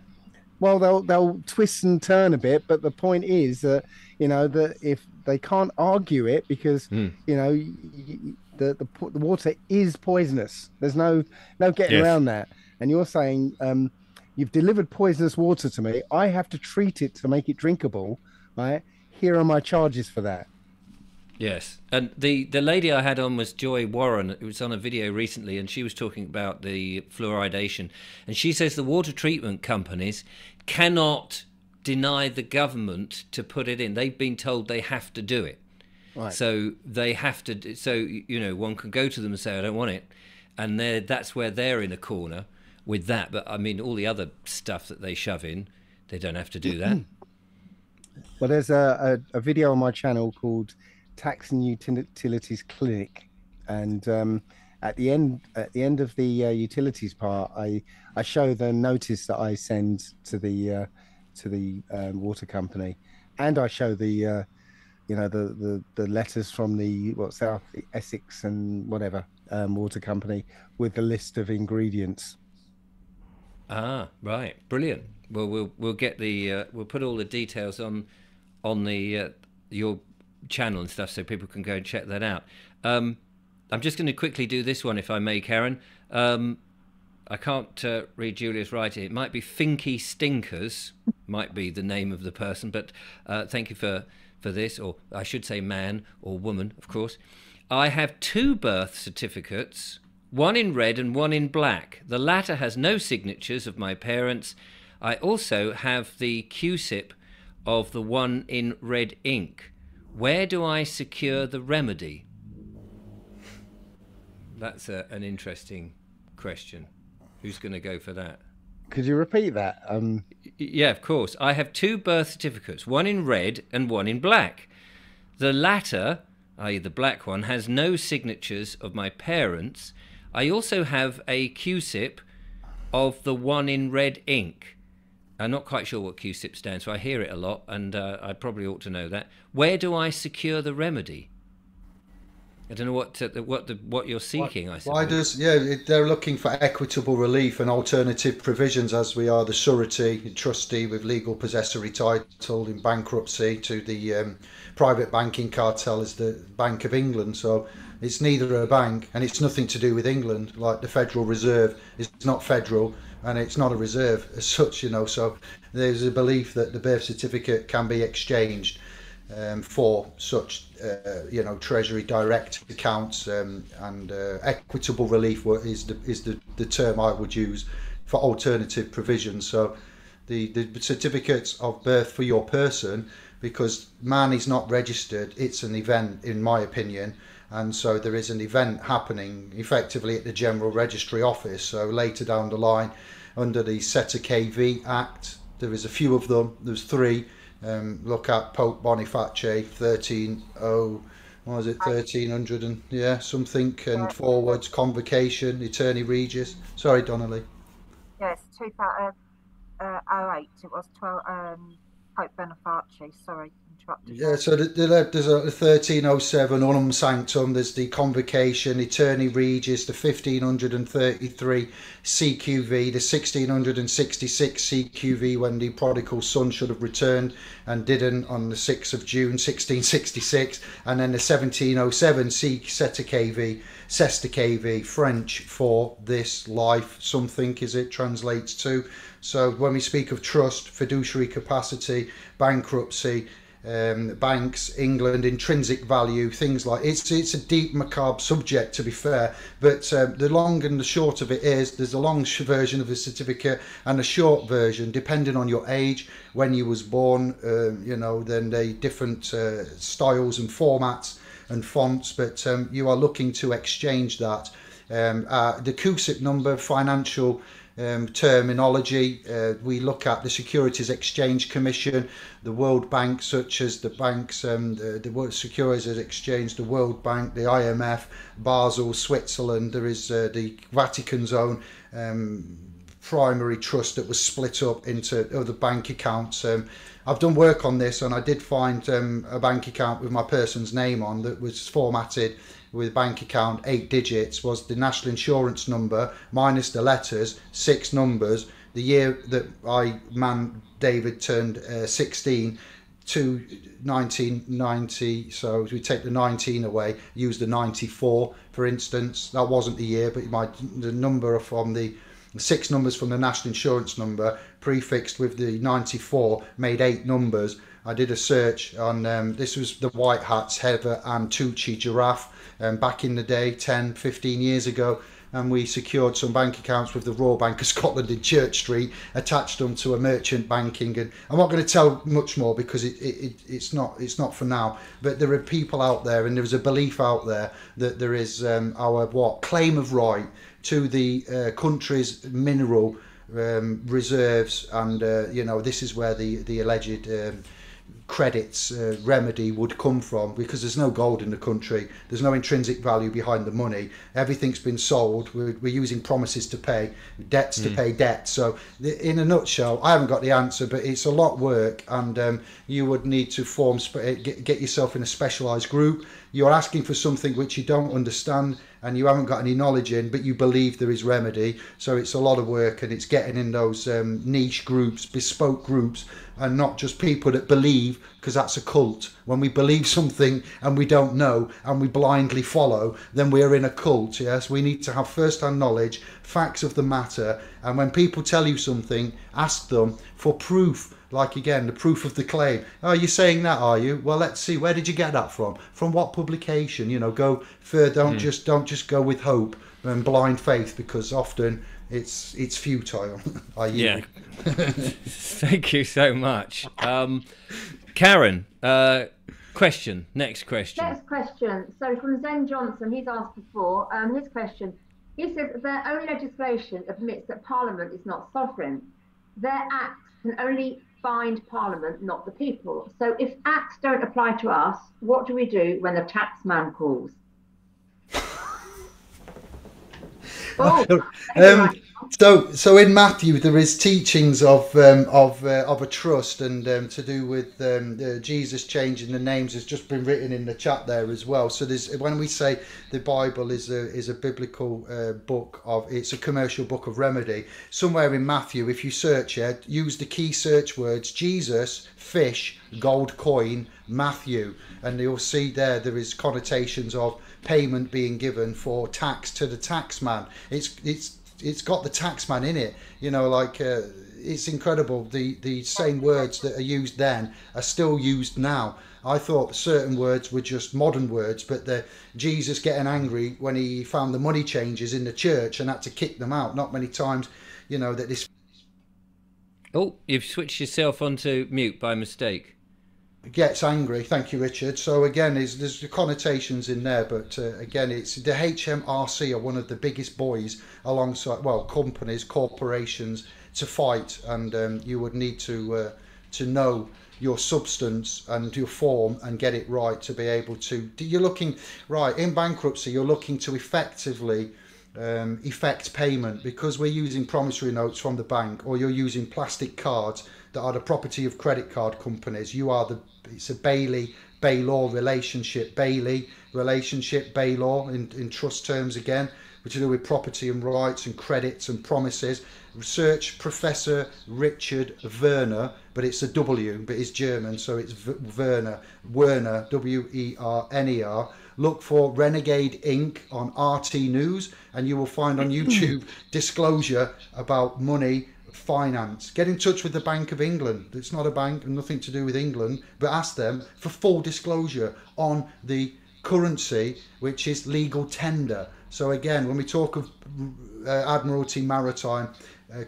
D: Well, they'll twist and turn a bit, but the point is that that if they can't argue it, because the water is poisonous. There's no getting around that. And you're saying you've delivered poisonous water to me. I have to treat it to make it drinkable. Right? Here are my charges for that.
A: Yes, and the lady I had on was Joy Warren. It was on a video recently, and she was talking about the fluoridation. And she says the water treatment companies cannot deny the government to put it in. They've been told they have to do it. Right. So they have to. So one can go to them and say, I don't want it. and that's where they're in a corner with that. But I mean, all the other stuff that they shove in, they don't have to do that.
D: Well, there's a video on my channel called Tax and Utilities Clinic, and at the end of the utilities part, I show the notice that I send to the water company, and I show the the letters from the South Essex and whatever water company with the list of ingredients.
A: Ah, right, brilliant. Well, we'll get the we'll put all the details on the your channel and stuff, so people can go and check that out. I'm just going to quickly do this one, if I may, Karen. I can't read Julia's writing. It might be Finky Stinkers, might be the name of the person, but thank you for this, or I should say man or woman, of course. I have 2 birth certificates, one in red and one in black. The latter has no signatures of my parents. I also have the QSIP of the one in red ink. Where do I secure the remedy? That's an interesting question. Who's going to go for that?
D: Could you repeat that?
A: Yeah, of course. I have 2 birth certificates, one in red and one in black. The latter, i.e. the black one, has no signatures of my parents. I also have a QSIP of the one in red ink. I'm not quite sure what QSIP stands for. I hear it a lot, and I probably ought to know that. Where do I secure the remedy? I don't know what you're seeking. I suppose.
C: They're looking for equitable relief and alternative provisions, as we are the surety trustee with legal possessory title in bankruptcy to the private banking cartel as the Bank of England. So it's neither a bank and it's nothing to do with England. Like the Federal Reserve is not federal and it's not a reserve as such, So there's a belief that the birth certificate can be exchanged for such, Treasury direct accounts, and equitable relief is the term I would use for alternative provisions. So the certificates of birth for your person, because man is not registered, it's an event in my opinion, and so there is an event happening effectively at the General Registry Office. So later down the line, under the SETA KV Act, there is a few of them. There's 3. Look at Pope Boniface 1300 and something, and forwards convocation, Attorney Regis. Sorry, Donnelly.
E: Yes, 2008. It was 12. Pope Boniface. Sorry, interrupted.
C: Yeah, so there's a 1307 Unum Sanctum. There's the convocation, Attorney Regis, the 1533 CQV, the 1666 CQV when the prodigal son should have returned and didn't on the 6th of June 1666, and then the 1707 Seta KV, Sesta KV, French for this life, something is it translates to. So when we speak of trust, fiduciary capacity, bankruptcy, banks, England, intrinsic value, things like it's a deep macabre subject, to be fair, but the long and the short of it is there's a long version of the certificate and a short version depending on your age, when you was born, then the different styles and formats and fonts, but you are looking to exchange that. The QSIP number, financial terminology, we look at the Securities Exchange Commission, the World Bank, such as the banks, the World Securities Exchange, the World Bank, the IMF, Basel, Switzerland. There is the Vatican's own primary trust that was split up into other bank accounts. I've done work on this, and I did find a bank account with my person's name on that was formatted with bank account 8 digits, was the national insurance number minus the letters, 6 numbers. The year that David turned 16 to 1990, so if we take the 19 away, use the 94 for instance. That wasn't the year, but the number from the 6 numbers from the national insurance number prefixed with the 94 made 8 numbers. I did a search on this was the White Hats, Heather and Tucci giraffe back in the day, 10-15 years ago, and we secured some bank accounts with the Royal Bank of Scotland in Church Street, attached them to a merchant banking, and I'm not going to tell much more because it's not for now, but there are people out there and there is a belief out there that there is our claim of right to the country's mineral reserves, and this is where the alleged credits remedy would come from, because there's no gold in the country, there's no intrinsic value behind the money, everything's been sold, we're using promises to pay, debts to pay debt. So in a nutshell, I haven't got the answer, but it's a lot of work, and you would need to get yourself in a specialised group. You're asking for something which you don't understand and you haven't got any knowledge in, but you believe there is remedy. So it's a lot of work, and it's getting in those niche groups, bespoke groups, and not just people that believe, because that's a cult. When we believe something and we don't know and we blindly follow, then we're in a cult. Yes, we need to have first-hand knowledge, facts of the matter, and when people tell you something, ask them for proof. Like, again, the proof of the claim. Oh, you're saying that, are you? Well, let's see. Where did you get that from? From what publication? Go further. Don't just go with hope and blind faith, because often it's futile.
A: Yeah. Thank you so much, Karen. Question. Next question.
B: Next question. So from Zen Johnson, he's asked before. His question. He says their own legislation admits that Parliament is not sovereign. Their acts can only bind Parliament, not the people. So if acts don't apply to us, what do we do when the tax man calls?
C: So in Matthew there is teachings of a trust, and to do with Jesus changing the names has just been written in the chat there as well. So there's, when we say the Bible is a biblical book it's a commercial book of remedy, somewhere in Matthew, if you search it, use the key search words Jesus, fish, gold coin, Matthew, and you'll see there is connotations of payment being given for tax to the taxman. It's got the taxman in it, it's incredible. The same words that are used then are still used now. I thought certain words were just modern words, but Jesus getting angry when he found the money changers in the church and had to kick them out. Not many times, that this.
A: Oh, you've switched yourself onto mute by mistake.
C: Gets angry. Thank you, Richard. So again, there's the connotations in there, but again, it's the HMRC are one of the biggest boys alongside, companies, corporations to fight, and you would need to know your substance and your form and get it right to be able to. You're looking right in bankruptcy. You're looking to effectively effect payment, because we're using promissory notes from the bank, or you're using plastic cards that are the property of credit card companies. It's a Bailey-Baylor relationship. Bailey relationship, Baylor in trust terms again, which to do with property and rights and credits and promises. Research Professor Richard Werner, but it's a W, but it's German, so it's Werner, Werner. Look for Renegade Inc. on RT News, and you will find on YouTube disclosure about money, finance. Get in touch with the Bank of England. It's not a bank and nothing to do with England, but ask them for full disclosure on the currency, which is legal tender. So again, when we talk of Admiralty Maritime,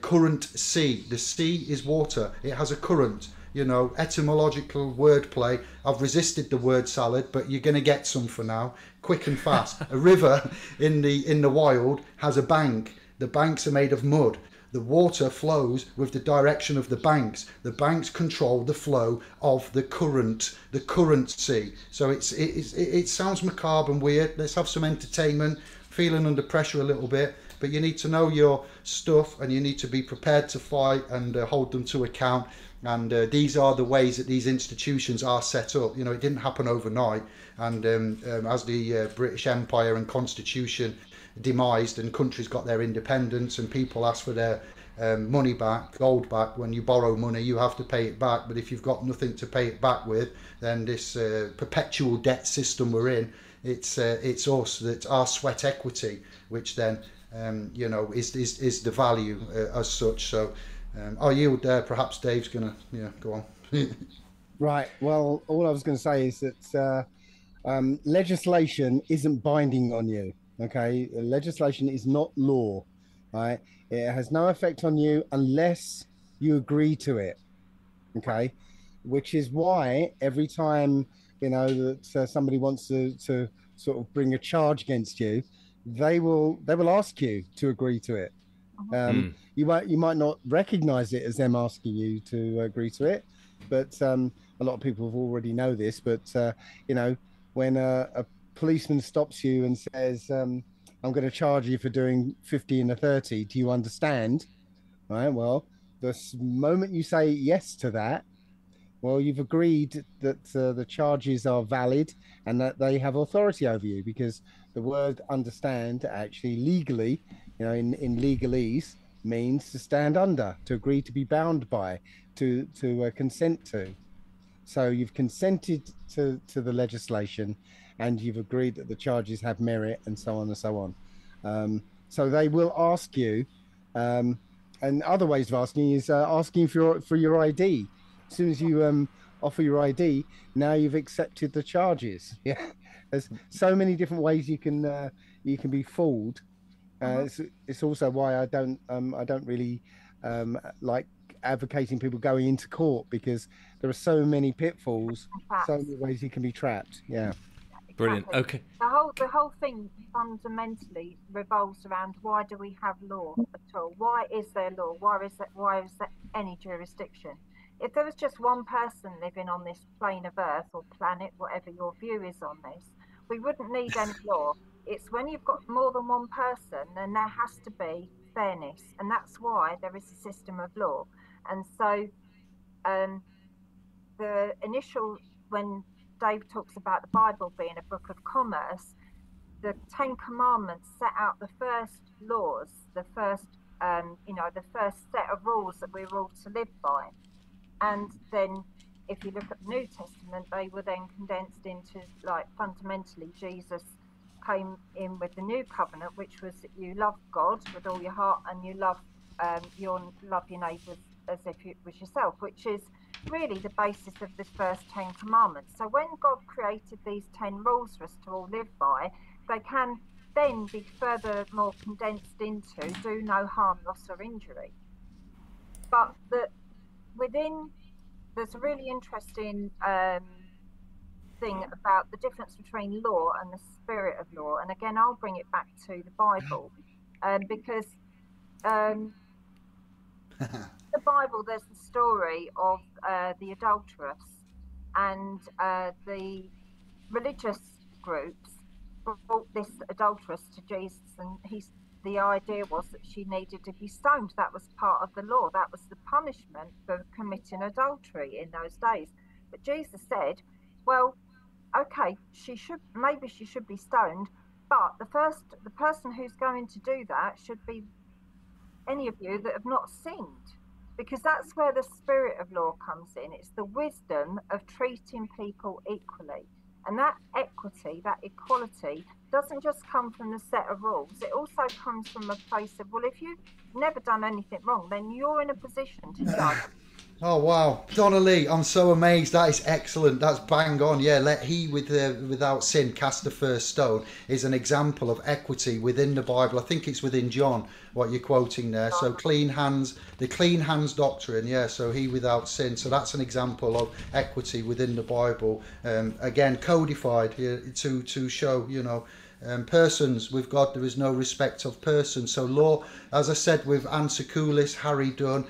C: current sea, the sea is water, it has a current. Etymological wordplay. I've resisted the word salad, but you're going to get some for now, quick and fast. A river in the wild has a bank. The banks are made of mud. The water flows with the direction of the banks. The banks control the flow of the currency. So it sounds macabre and weird. Let's have some entertainment, feeling under pressure a little bit, but you need to know your stuff, and you need to be prepared to fight and hold them to account. And these are the ways that these institutions are set up. It didn't happen overnight. And as the British Empire and Constitution demised and countries got their independence and people asked for their money back, gold back, when you borrow money, you have to pay it back. But if you've got nothing to pay it back with, then this perpetual debt system we're in, it's us, that's our sweat equity, which then, is the value as such. So I'll yield there. Perhaps Dave's going to go on.
D: Right. Well, all I was going to say is that legislation isn't binding on you. Okay. Legislation is not law. Right. It has no effect on you unless you agree to it. Okay. Which is why every time, that somebody wants to sort of bring a charge against you, they will ask you to agree to it. You might not recognize it as them asking you to agree to it, but a lot of people have already know this. But you know, when a policeman stops you and says, "I'm going to charge you for doing 50 and a 30," do you understand? Right. Well, the moment you say yes to that, well, you've agreed that the charges are valid and that they have authority over you, because the word understand actually legally, in legalese, means to stand under, to agree to be bound by, to consent to. So you've consented to the legislation, and you've agreed that the charges have merit, and so on and so on. So they will ask you, and other ways of asking is asking for your ID. As soon as you offer your ID, now you've accepted the charges. Yeah, there's so many different ways you can be fooled. It's also why I don't really like advocating people going into court, because there are so many pitfalls, so many ways you can be trapped. Yeah.
A: Brilliant. Okay.
E: The whole thing fundamentally revolves around, why do we have law at all? Why is there law? Why is there any jurisdiction? If there was just one person living on this plane of Earth or planet, whatever your view is on this, we wouldn't need any law. It's when you've got more than one person, then there has to be fairness, and that's why there is a system of law. And so the initial, when Dave talks about the Bible being a book of commerce, the 10 Commandments set out the first laws, the first the first set of rules that we're all to live by. And then if you look at the New Testament, they were then condensed into, like, fundamentally Jesus came in with the new covenant, which was that you love God with all your heart, and you love your neighbours as if it was yourself, which is really the basis of the first 10 commandments. So when God created these 10 rules for us to all live by, they can then be furthermore condensed into do no harm, loss or injury. But there's a really interesting thing about the difference between law and the spirit of law. And again, I'll bring it back to the Bible, because the Bible, there's the story of the adulteress, and the religious groups brought this adulteress to Jesus, and the idea was that she needed to be stoned. That was part of the law. That was the punishment for committing adultery in those days. But Jesus said, well, okay, maybe she should be stoned, but the person who's going to do that should be any of you that have not sinned, because that's where the spirit of law comes in. It's the wisdom of treating people equally. And that equity, that equality, doesn't just come from the set of rules. It also comes from a place of, well, if you've never done anything wrong, then you're in a position to judge.
C: Oh, wow. Donna Lee, I'm so amazed. That is excellent. That's bang on. Yeah, let he without sin cast the first stone is an example of equity within the Bible. I think it's within John, what you're quoting there. So clean hands, the clean hands doctrine. Yeah, so he without sin. So that's an example of equity within the Bible. Again, codified to show, persons with God, there is no respect of persons. So law, as I said, with Answer Coolis, Harry Dunn,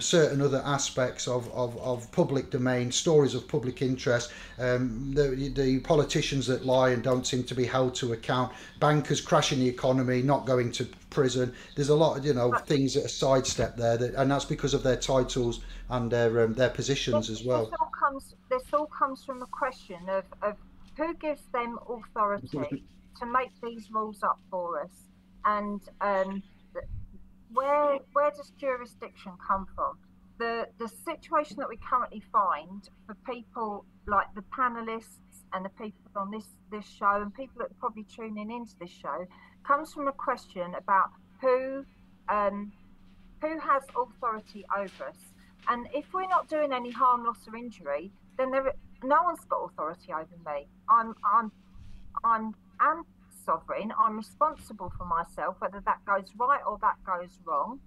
C: certain other aspects of public domain, stories of public interest, the politicians that lie and don't seem to be held to account, bankers crashing the economy, not going to prison. There's a lot of things that are sidestepped there, and that's because of their titles and their positions as well.
E: This all comes from a question of who gives them authority to make these rules up for us, and where does jurisdiction come from? The situation that we currently find for people like the panelists and the people on this show, and people that are probably tuning into this show, comes from a question about who has authority over us. And if we're not doing any harm, loss or injury, then no one's got authority over me. I'm sovereign. I'm responsible for myself, whether that goes right or that goes wrong.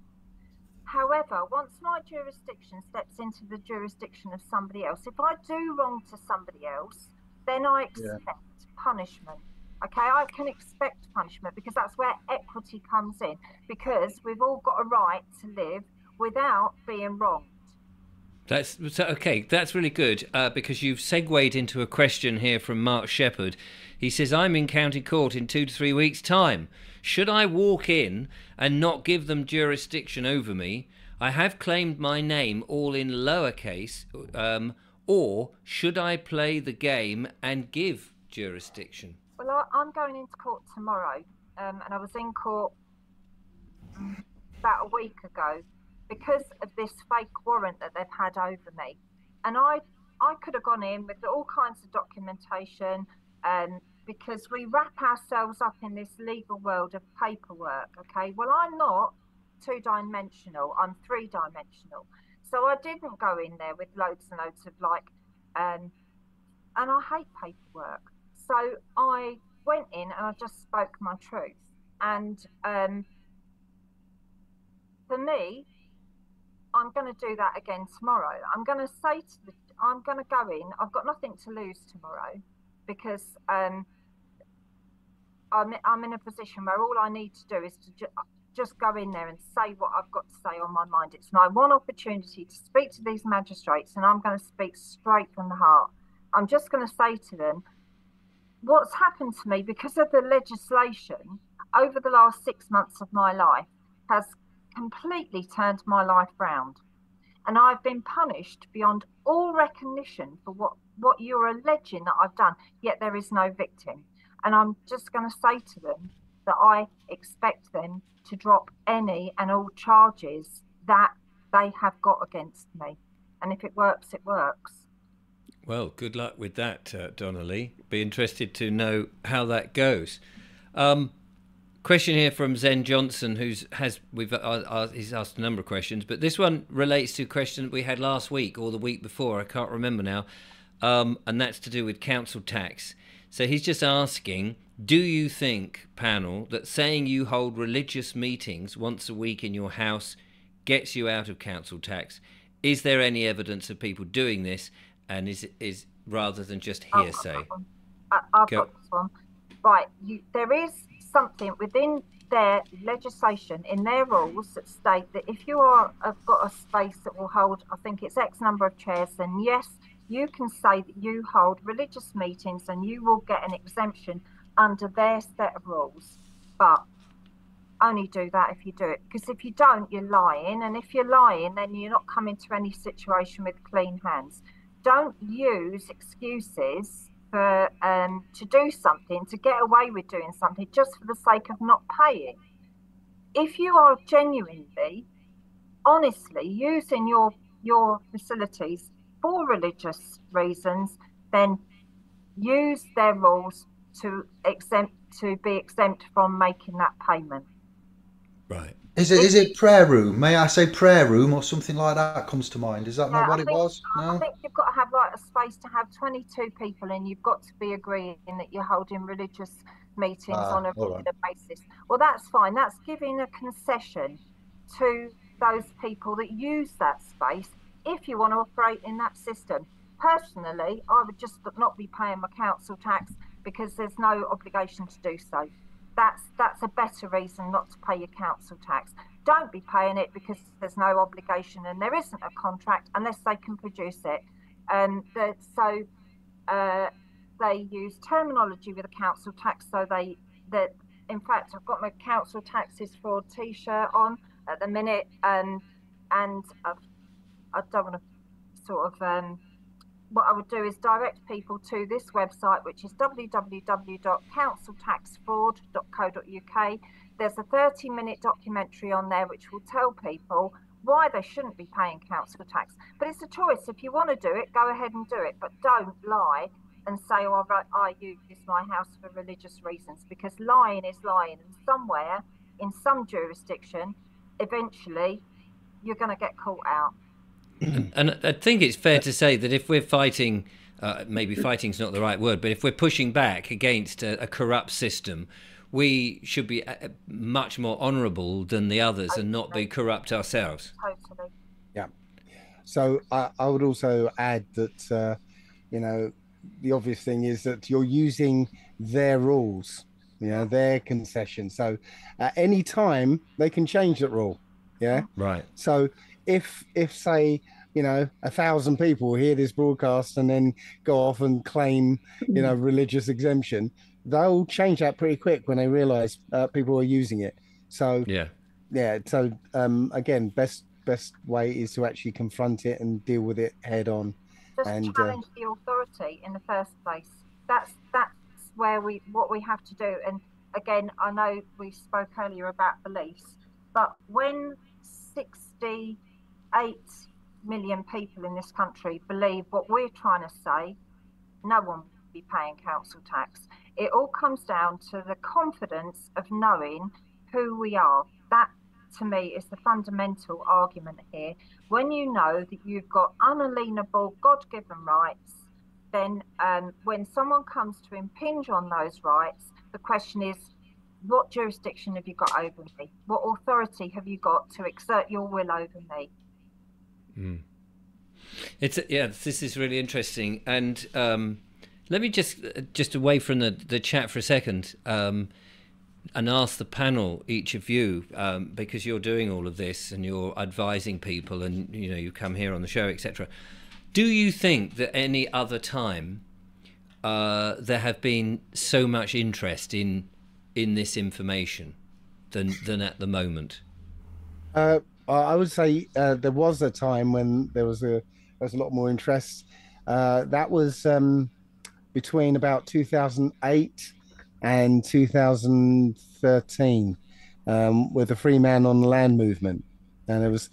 E: However, once my jurisdiction steps into the jurisdiction of somebody else, if I do wrong to somebody else, then I expect punishment. Okay, I can expect punishment because that's where equity comes in, because we've all got a right to live without being wronged.
A: That's so, okay. That's really good because you've segued into a question here from Mark Shepherd. He says, "I'm in county court in 2 to 3 weeks' time. Should I walk in and not give them jurisdiction over me? I have claimed my name all in lowercase, or should I play the game and give jurisdiction?"
E: Well, I'm going into court tomorrow, and I was in court about a week ago because of this fake warrant that they've had over me. And I could have gone in with all kinds of documentation, because we wrap ourselves up in this legal world of paperwork. Okay, well, I'm not 2-dimensional, I'm 3-dimensional. So I didn't go in there with loads and loads of and I hate paperwork. So I went in and I just spoke my truth. And for me, I'm going to do that again tomorrow. I'm going to go in. I've got nothing to lose tomorrow because I'm in a position where all I need to do is to just go in there and say what I've got to say on my mind. It's my one opportunity to speak to these magistrates, and I'm going to speak straight from the heart. I'm just going to say to them, what's happened to me because of the legislation over the last 6 months of my life has completely turned my life round, and I've been punished beyond all recognition for what you're alleging that I've done, yet there is no victim. And I'm just going to say to them that I expect them to drop any and all charges that they have got against me, and if it works, it works.
A: Well, good luck with that, Donna Lee. Be interested to know how that goes. Question here from Zen Johnson, he's asked a number of questions, but this one relates to a question that we had last week or the week before, I can't remember now, and that's to do with council tax. So he's just asking, do you think, panel, that saying you hold religious meetings once a week in your house gets you out of council tax? Is there any evidence of people doing this, and is rather than just hearsay?
E: I've got this one. Right, there is something within their legislation, in their rules, that state that if you have got a space that will hold, I think it's X number of chairs, then yes, you can say that you hold religious meetings and you will get an exemption under their set of rules. But only do that if you do it, because if you don't, you're lying, and if you're lying, then you're not coming to any situation with clean hands. Don't use excuses for to do something, to get away with doing something just for the sake of not paying. If you are genuinely, honestly using your facilities for religious reasons, then use their rules to be exempt from making that payment.
A: Right.
C: Is it prayer room? May I say prayer room or something like that comes to mind? Is that not what it was? No?
E: I think you've got to have like a space to have 22 people, and you've got to be agreeing that you're holding religious meetings on a regular basis. Well, that's fine. That's giving a concession to those people that use that space if you want to operate in that system. Personally, I would just not be paying my council tax because there's no obligation to do so. That's a better reason not to pay your council tax. Don't be paying it because there's no obligation and there isn't a contract unless they can produce it. They use terminology with a council tax, so in fact, I've got my council taxes for a T-shirt on at the minute, and I don't want to sort of. What I would do is direct people to this website, which is www.counciltaxfraud.co.uk. There's a 30-minute documentary on there which will tell people why they shouldn't be paying council tax. But it's a choice. If you want to do it, go ahead and do it. But don't lie and say, oh, I use my house for religious reasons, because lying is lying. And somewhere, in some jurisdiction, eventually, you're going to get caught out.
A: And I think it's fair to say that if we're fighting, maybe fighting's not the right word, but if we're pushing back against a corrupt system, we should be much more honourable than the others and not be corrupt ourselves.
E: Totally.
D: Yeah. So I would also add that, the obvious thing is that you're using their rules, their concession. So at any time they can change that rule. Yeah.
A: Right.
D: So if say, 1,000 people hear this broadcast and then go off and claim, religious exemption, they'll change that pretty quick when they realize people are using it. So
A: yeah.
D: So again, best way is to actually confront it and deal with it head on.
E: Just
D: and
E: challenge the authority in the first place. That's where what we have to do. And again, I know we spoke earlier about beliefs, but when 68 million people in this country believe what we're trying to say, no one will be paying council tax. It all comes down to the confidence of knowing who we are. That, to me, is the fundamental argument here. When you know that you've got unalienable, God-given rights, then when someone comes to impinge on those rights, the question is, what jurisdiction have you got over me? What authority have you got to exert your will over me?
A: This is really interesting. And let me just away from the chat for a second, and ask the panel, each of you, because you're doing all of this and you're advising people, and you come here on the show, etc. Do you think that any other time there have been so much interest in this information than at the moment?
D: I would say there was a time when there was a lot more interest. That was between about 2008 and 2013, with the Free Man on the Land movement, and there was,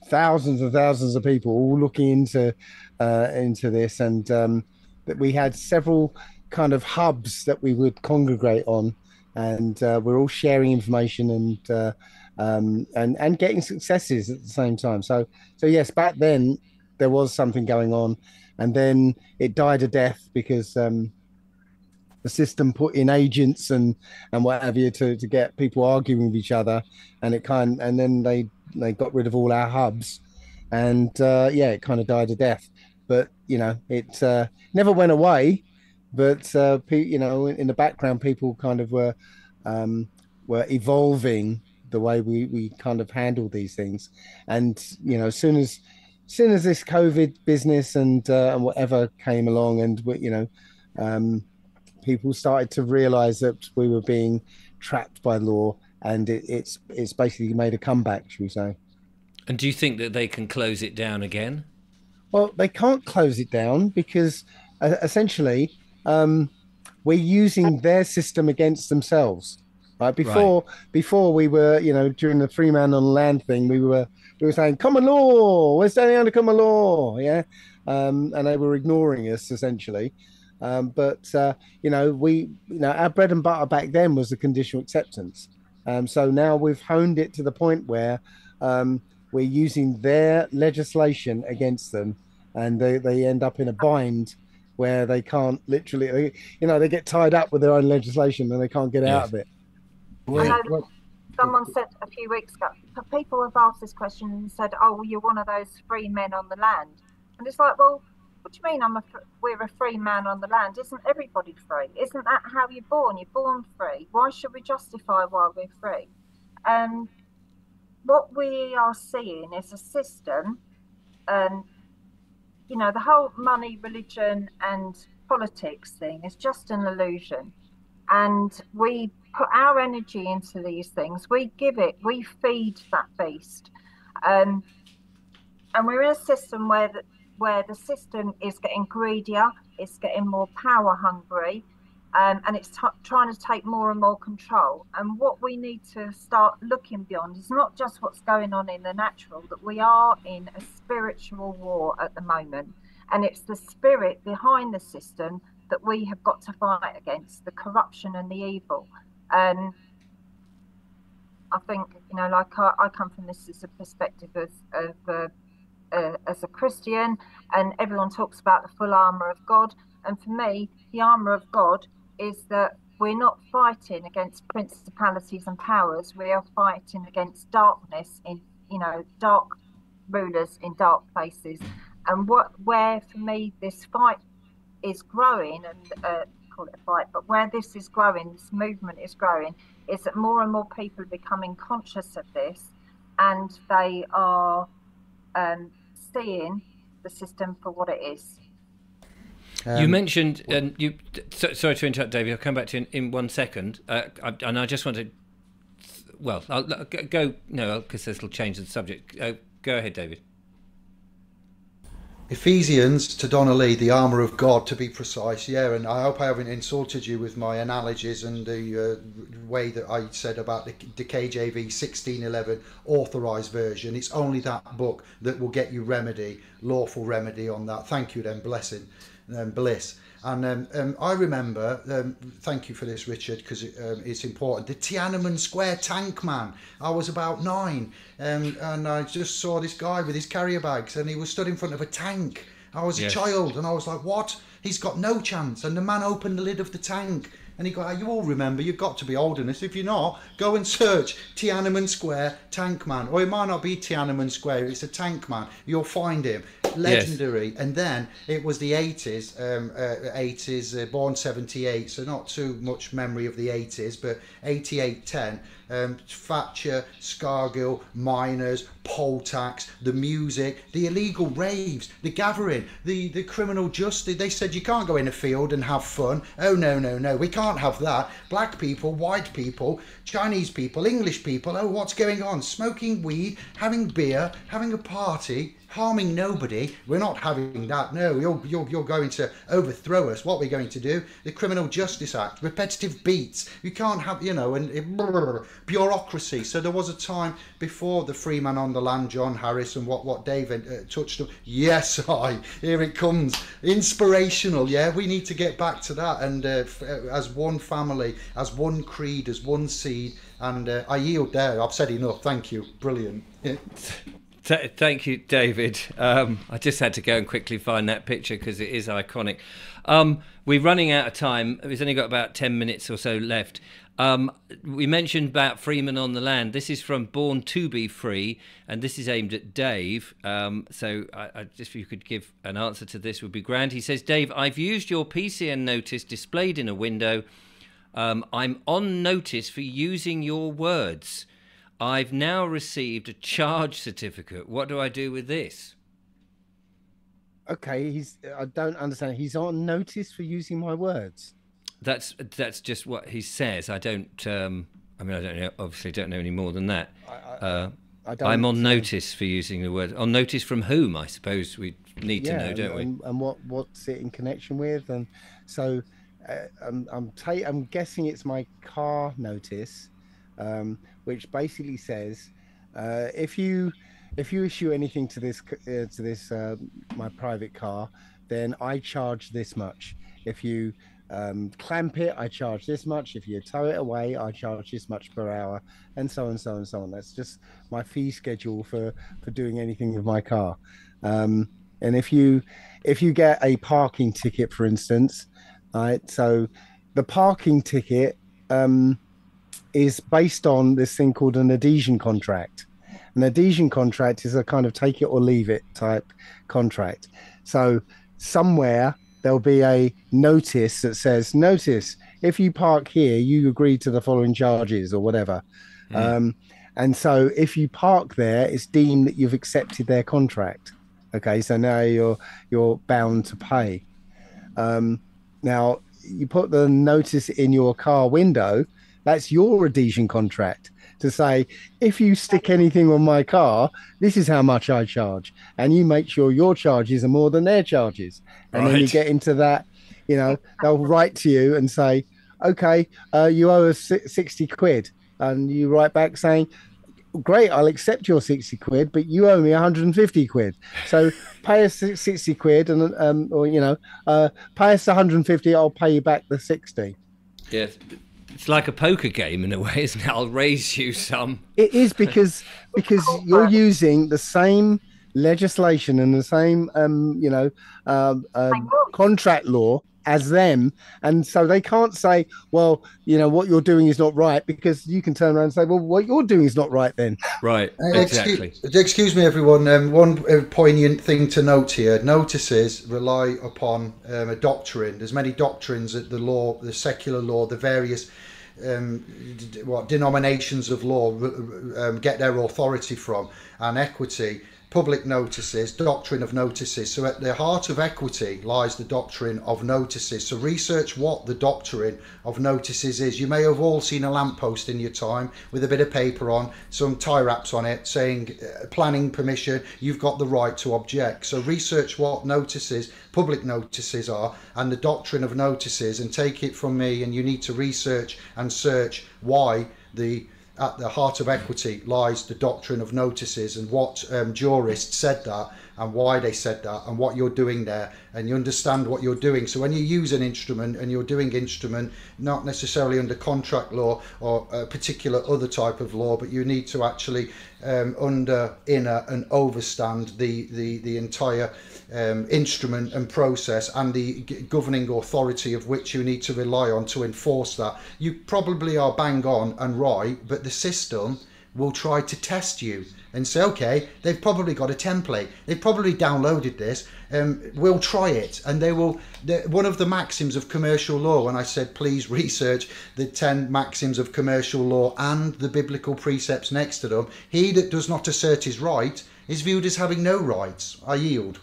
D: thousands and thousands of people all looking into this, and that we had several kind of hubs that we would congregate on, and we're all sharing information and getting successes at the same time. So yes, back then there was something going on, and then it died a death because the system put in agents and what have you to get people arguing with each other, and then they got rid of all our hubs, and it kind of died a death. But it never went away. But in the background, people kind of were evolving the way we kind of handle these things, and as soon as this COVID business and whatever came along, and people started to realize that we were being trapped by law, and it's basically made a comeback, should we say.
A: And do you think that they can close it down again?
D: Well, they can't close it down because essentially we're using their system against themselves. Right? Before we were, during the Free Man on the Land thing, we were saying common law, we're standing under common law, and they were ignoring us essentially. But our bread and butter back then was the conditional acceptance. So now we've honed it to the point where we're using their legislation against them, and they end up in a bind where they can't literally, they get tied up with their own legislation and they can't get out of it.
E: I know someone said a few weeks ago, people have asked this question and said, "Oh, well, you're one of those free men on the land," and it's like, well, what do you mean we're a free man on the land? Isn't everybody free? Isn't that how you're born? You're born free. Why should we justify why we're free? What we are seeing is a system, the whole money, religion and politics thing is just an illusion. And we put our energy into these things. We feed that beast. And we're in a system where the system is getting greedier, it's getting more power hungry, and it's trying to take more and more control. And what we need to start looking beyond is not just what's going on in the natural, that we are in a spiritual war at the moment. And it's the spirit behind the system that we have got to fight against, the corruption and the evil. I think, I come from this as a perspective as a Christian, and everyone talks about the full armour of God. And for me, the armour of God is that we're not fighting against principalities and powers. We are fighting against darkness in, dark rulers in dark places. And where for me this fight is growing and call it a fight, but where this is growing, this movement is growing, is that more and more people are becoming conscious of this, and they are seeing the system for what it is.
A: You mentioned, and sorry to interrupt, David. I'll come back to you in 1 second, and I just want to. Well, I'll go. No, because this will change the subject. Go ahead, David.
C: Ephesians, to Donna Lee, the armour of God, to be precise. Yeah, and I hope I haven't insulted you with my analogies and the way that I said about the KJV 1611 authorised version. It's only that book that will get you remedy, lawful remedy on that. Thank you then, blessing, bliss. And I remember, thank you for this, Richard, because it's important, the Tiananmen Square tank man. I was about 9 and I just saw this guy with his carrier bags and he was stood in front of a tank. I was a child and I was like, what? He's got no chance. And the man opened the lid of the tank and he got, you all remember, you've got to be old enough. If you're not, go and search Tiananmen Square tank man. Or it might not be Tiananmen Square, it's a tank man. You'll find him. Legendary. Yes. And then it was the 80s, born 78, so not too much memory of the 80s, but 88-10. Thatcher, Scargill, miners, poll tax, the music, the illegal raves, the gathering, the criminal justice. They said you can't go in a field and have fun. Oh no, we can't have that. Black people, white people, Chinese people, English people. Oh, what's going on? Smoking weed, having beer, having a party, harming nobody. We're not having that. No, you're going to overthrow us. What are we going to do? The Criminal Justice Act, repetitive beats. You can't have, and bureaucracy. So there was a time before the free man on the land, John Harris, and what David touched on. Yes, here it comes. Inspirational. Yeah, we need to get back to that. And as one family, as one creed, as one seed. And I yield there. I've said enough. Thank you. Brilliant.
A: Thank you, David. I just had to go and quickly find that picture because it is iconic. We're running out of time. We've only got about 10 minutes or so left. We mentioned about Freeman on the Land. This is from Born to Be Free, and this is aimed at Dave. So I just, if you could give an answer to this would be grand. He says, Dave, I've used your PCN notice displayed in a window. I'm on notice for using your words. I've now received a charge certificate. What do I do with this?
D: Okay, I don't understand. He's on notice for using my words.
A: That's just what he says. I don't. I don't know. Obviously, don't know any more than that. I'm on notice for using the word. On notice from whom? I suppose we need to know, don't we?
D: And what's it in connection with? And so I'm guessing it's my car notice. Which basically says if you issue anything to this my private car, then I charge this much. If you clamp it, I charge this much. If you tow it away, I charge this much per hour, and so on, so on, so on. That's just my fee schedule for doing anything with my car. And if you get a parking ticket, for instance, right? So the parking ticket is based on this thing called an adhesion contract. An adhesion contract is a kind of take it or leave it type contract. So somewhere there'll be a notice that says, notice, if you park here, you agree to the following charges or whatever. And so if you park there, it's deemed that you've accepted their contract. Okay, so now you're bound to pay. Now, you put the notice in your car window, that's your adhesion contract to say, if you stick anything on my car, this is how much I charge. And you make sure your charges are more than their charges. And then you get into that, they'll write to you and say, okay, you owe us 60 quid. And you write back saying, great, I'll accept your 60 quid, but you owe me 150 quid. So pay us 60 quid and, pay us 150, I'll pay you back the 60.
A: Yes. It's like a poker game in a way, isn't it? I'll raise you some.
D: It is because you're using the same legislation and the same contract law as them, and so they can't say, well, what you're doing is not right, because you can turn around and say, well, what you're doing is not right then.
A: Right, exactly.
C: Excuse me, everyone. One poignant thing to note here: notices rely upon a doctrine. There's many doctrines that the law, the secular law, the various denominations of law get their authority from, and equity. Public notices, doctrine of notices. So at the heart of equity lies the doctrine of notices. So research what the doctrine of notices is. You may have all seen a lamppost in your time with a bit of paper on, some tie wraps on it saying planning permission, you've got the right to object. So research what notices, public notices are, and the doctrine of notices, and take it from me, and you need to research and search why at the heart of equity lies the doctrine of notices, and what jurists said that, and why they said that, and what you're doing there, and you understand what you're doing. So when you use an instrument, and you're doing instrument not necessarily under contract law or a particular other type of law, but you need to actually inner and overstand the entire instrument and process, and the governing authority of which you need to rely on to enforce that. You probably are bang on and right, but the system will try to test you and say, okay, they've probably got a template, they've probably downloaded this, we'll try it. And they will, one of the maxims of commercial law, when I said please research the 10 maxims of commercial law and the biblical precepts next to them, he that does not assert his right is viewed as having no rights. I yield.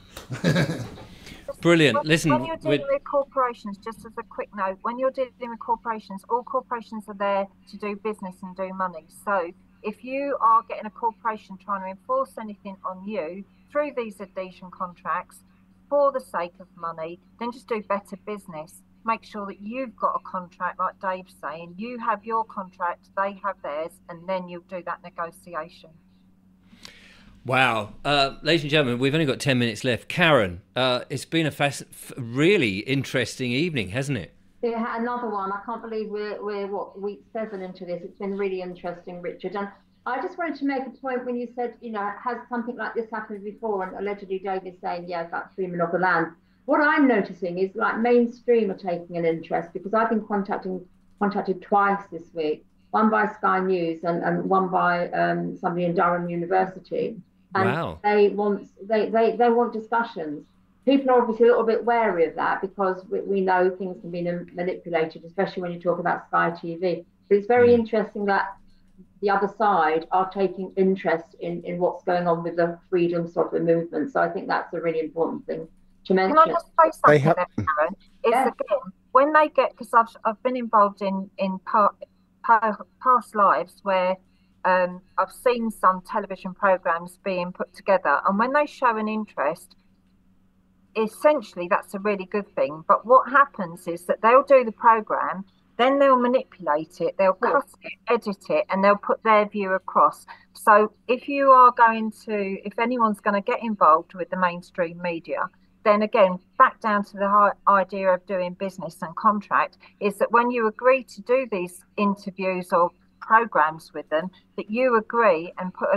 A: Brilliant. Listen,
E: when you're dealing with corporations, just as a quick note, when you're dealing with corporations, all corporations are there to do business and do money. So if you are getting a corporation trying to enforce anything on you through these adhesion contracts for the sake of money, then just do better business. Make sure that you've got a contract, like Dave's saying, you have your contract, they have theirs, and then you'll do that negotiation.
A: Wow. Ladies and gentlemen, we've only got 10 minutes left. Karen, it's been a really interesting evening, hasn't it?
B: Yeah, another one. I can't believe we're week 7 into this. It's been really interesting, Richard. And I just wanted to make a point when you said, has something like this happened before? And allegedly David's saying, yeah, about freeman of the land. What I'm noticing is like mainstream are taking an interest, because I've been contacted twice this week, one by Sky News and one by somebody in Durham University. And
A: wow.
B: They want discussions. People are obviously a little bit wary of that, because we know things can be manipulated, especially when you talk about Sky TV. But it's very interesting that the other side are taking interest in what's going on with the freedom sovereign movement. So I think that's a really important thing to mention.
E: Can I just say something there, Karen? Again, when they get, because I've been involved in past lives where I've seen some television programs being put together, and when they show an interest, essentially that's a really good thing. But what happens is that they'll do the program, then they'll manipulate it, they'll cut it, edit it, and they'll put their view across. So if anyone's going to get involved with the mainstream media, then again, back down to the idea of doing business and contract, is that when you agree to do these interviews or programs with them, that you agree and put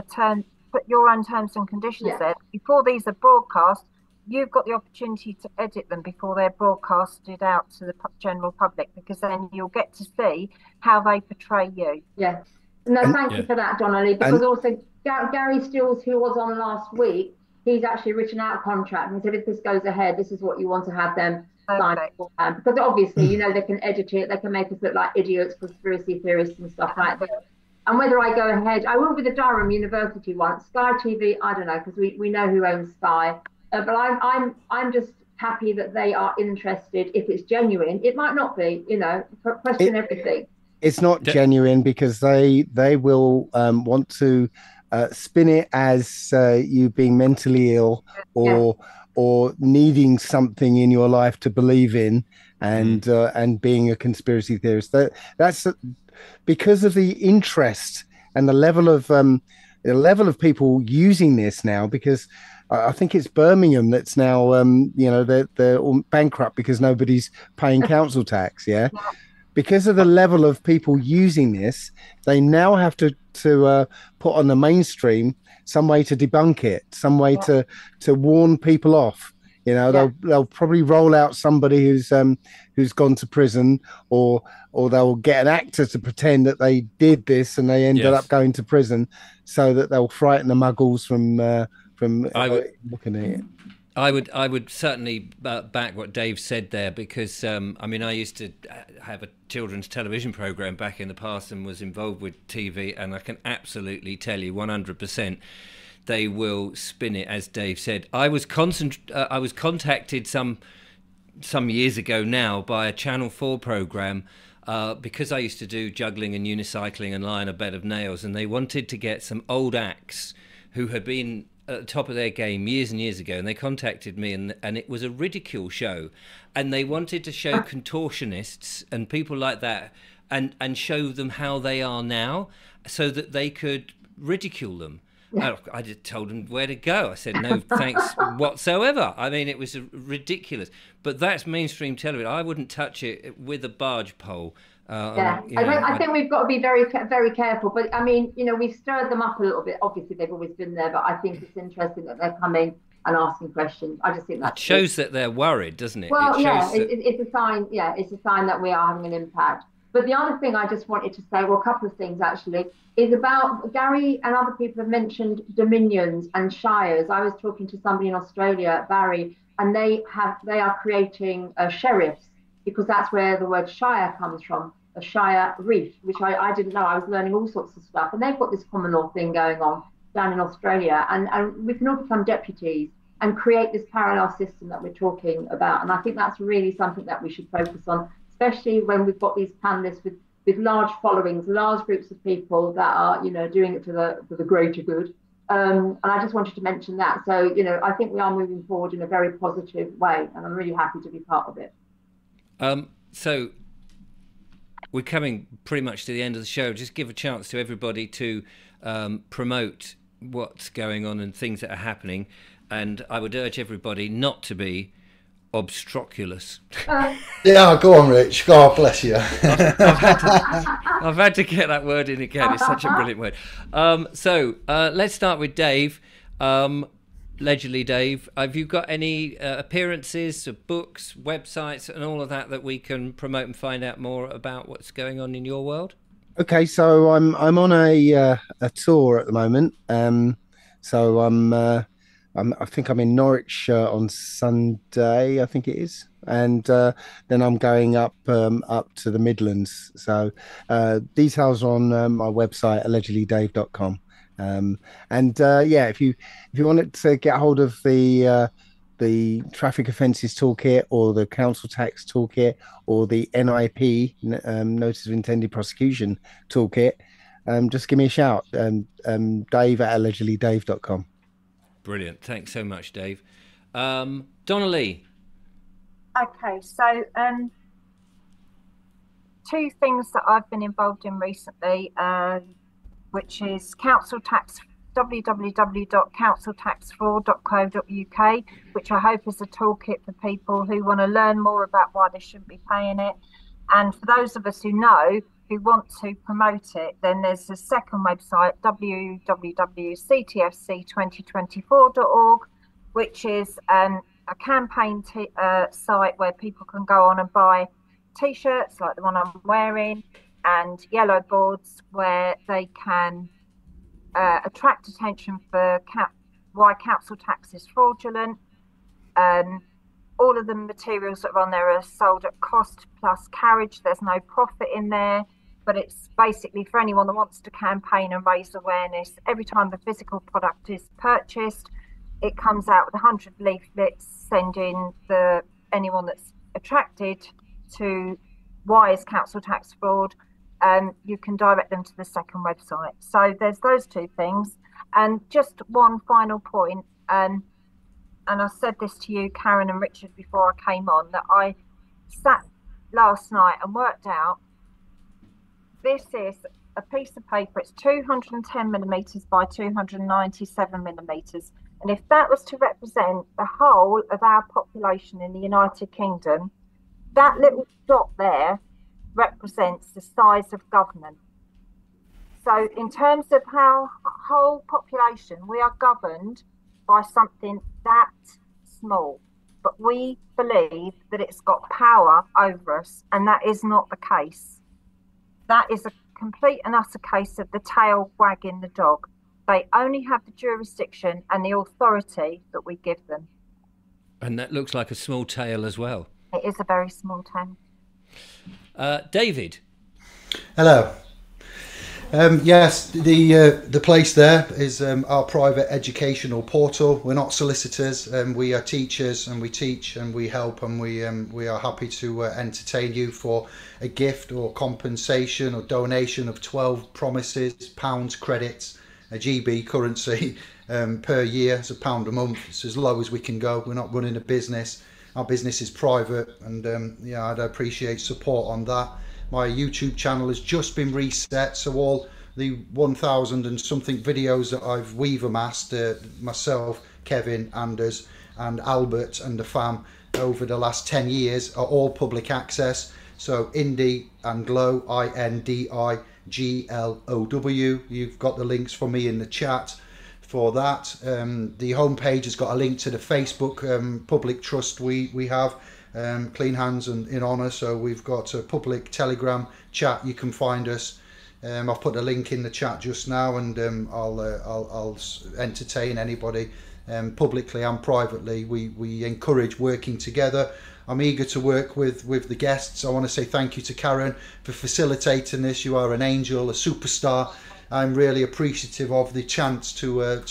E: your own terms and conditions there before these are broadcast. You've got the opportunity to edit them before they're broadcasted out to the general public, because then you'll get to see how they portray you.
B: Yeah. No, thank you for that, Donnelly, because also Gary Stills, who was on last week, he's actually written out a contract and said, if this goes ahead, this is what you want to have them sign beforehand. Because obviously, they can edit it, they can make us look like idiots, conspiracy theorists and stuff like that. And whether I go ahead, I will with the Durham University one. Sky TV, I don't know, because we know who owns Sky. But I'm just happy that they are interested. If it's genuine, it might not be. Question everything.
D: It's not genuine, because they will want to spin it as you being mentally ill or needing something in your life to believe in, and being a conspiracy theorist. That's because of the interest and the level of people using this now. Because I think it's Birmingham that's now, they're all bankrupt because nobody's paying council tax. Yeah. Because of the level of people using this, they now have to put on the mainstream some way to debunk it, some way to warn people off. You know, they'll probably roll out somebody who's gone to prison, or they'll get an actor to pretend that they did this and they ended up going to prison, so that they'll frighten the muggles from looking at it.
A: I would certainly back what Dave said there, because I mean, I used to have a children's television program back in the past and was involved with TV, and I can absolutely tell you 100%. They will spin it, as Dave said. I was contacted some years ago now by a Channel 4 program because I used to do juggling and unicycling and lie on a bed of nails, and they wanted to get some old acts who had been at the top of their game years and years ago, and they contacted me, and it was a ridicule show, and they wanted to show contortionists and people like that and show them how they are now so that they could ridicule them. I just told them where to go. I said, no thanks whatsoever. I mean, it was ridiculous. But that's mainstream television. I wouldn't touch it with a barge pole.
B: I think we've got to be very, very careful. But I mean, you know, we've stirred them up a little bit. Obviously, they've always been there. But I think it's interesting that they're coming and asking questions. I just think that
A: shows that they're worried, doesn't it?
B: Well, it's a sign. Yeah, it's a sign that we are having an impact. But the other thing I just wanted to say, well, a couple of things actually, is about Gary and other people have mentioned dominions and shires. I was talking to somebody in Australia, Barry, and they are creating sheriffs, because that's where the word shire comes from, a shire reef, which I didn't know. I was learning all sorts of stuff, and they've got this common law thing going on down in Australia, and we can all become deputies and create this parallel system that we're talking about. And I think that's really something that we should focus on, especially when we've got these panelists with large followings, large groups of people that are, you know, doing it for the greater good. And I just wanted to mention that. So, you know, I think we are moving forward in a very positive way, and I'm really happy to be part of it.
A: So we're coming pretty much to the end of the show. Just give a chance to everybody to promote what's going on and things that are happening. And I would urge everybody not to be obstropulous.
C: Yeah, go on, Rich. God bless you.
A: I've had to get that word in again. It's such a brilliant word. So let's start with Dave. Allegedly, Dave, have you got any appearances of books, websites, and all of that we can promote and find out more about what's going on in your world?
D: Okay, so I'm on a tour at the moment. I think I'm in Norwich on Sunday, I think it is, and then I'm going up to the Midlands. So details on my website, allegedlydave.com. If you wanted to get hold of the traffic offences toolkit, or the council tax toolkit, or the NIP, notice of intended prosecution toolkit, just give me a shout. Dave@allegedlydave.com.
A: Brilliant. Thanks so much, Dave. Donnelly.
E: Okay, so two things that I've been involved in recently, which is council tax, www.counciltaxfraud.co.uk, which I hope is a toolkit for people who want to learn more about why they shouldn't be paying it. And for those of us who know, who want to promote it, then there's a second website, www.ctfc2024.org, which is a campaign site where people can go on and buy T-shirts like the one I'm wearing, and yellow boards where they can attract attention for why council tax is fraudulent. All of the materials that are on there are sold at cost plus carriage. There's no profit in there, but it's basically for anyone that wants to campaign and raise awareness. Every time the physical product is purchased, it comes out with 100 leaflets sending anyone that's attracted to why is council tax fraud, and you can direct them to the second website. So there's those two things. And just one final point, and I said this to you, Karen and Richard, before I came on, that I sat last night and worked out, this is a piece of paper, it's 210 millimetres by 297 millimetres. And if that was to represent the whole of our population in the United Kingdom, that little dot there represents the size of government. So in terms of our whole population, we are governed by something that small. But but we believe that it's got power over us, and that is not the case. That is a complete and utter case of the tail wagging the dog. They only have the jurisdiction and the authority that we give them.
A: And that looks like a small tail as well.
E: It is a very small tail.
A: David.
C: Hello. Yes, the place there is our private educational portal. We're not solicitors, we are teachers, and we teach and we help, and we are happy to entertain you for a gift or compensation or donation of 12 promises, pounds, credits, a GB currency per year. It's £1 a month. It's as low as we can go. We're not running a business. Our business is private, and yeah, I'd appreciate support on that. My YouTube channel has just been reset, so all the 1,000 and something videos that we've amassed, myself, Kevin, Anders and Albert and the fam over the last 10 years are all public access. So Indie and Glow, INDIGLOW. You've got the links for me in the chat for that. The homepage has got a link to the Facebook public trust we have. Clean Hands and In Honour, so we've got a public Telegram chat. You can find us. I've put a link in the chat just now, and I'll entertain anybody publicly and privately. We encourage working together. I'm eager to work with the guests. I want to say thank you to Karen for facilitating this. You are an angel, a superstar. I'm really appreciative of the chance to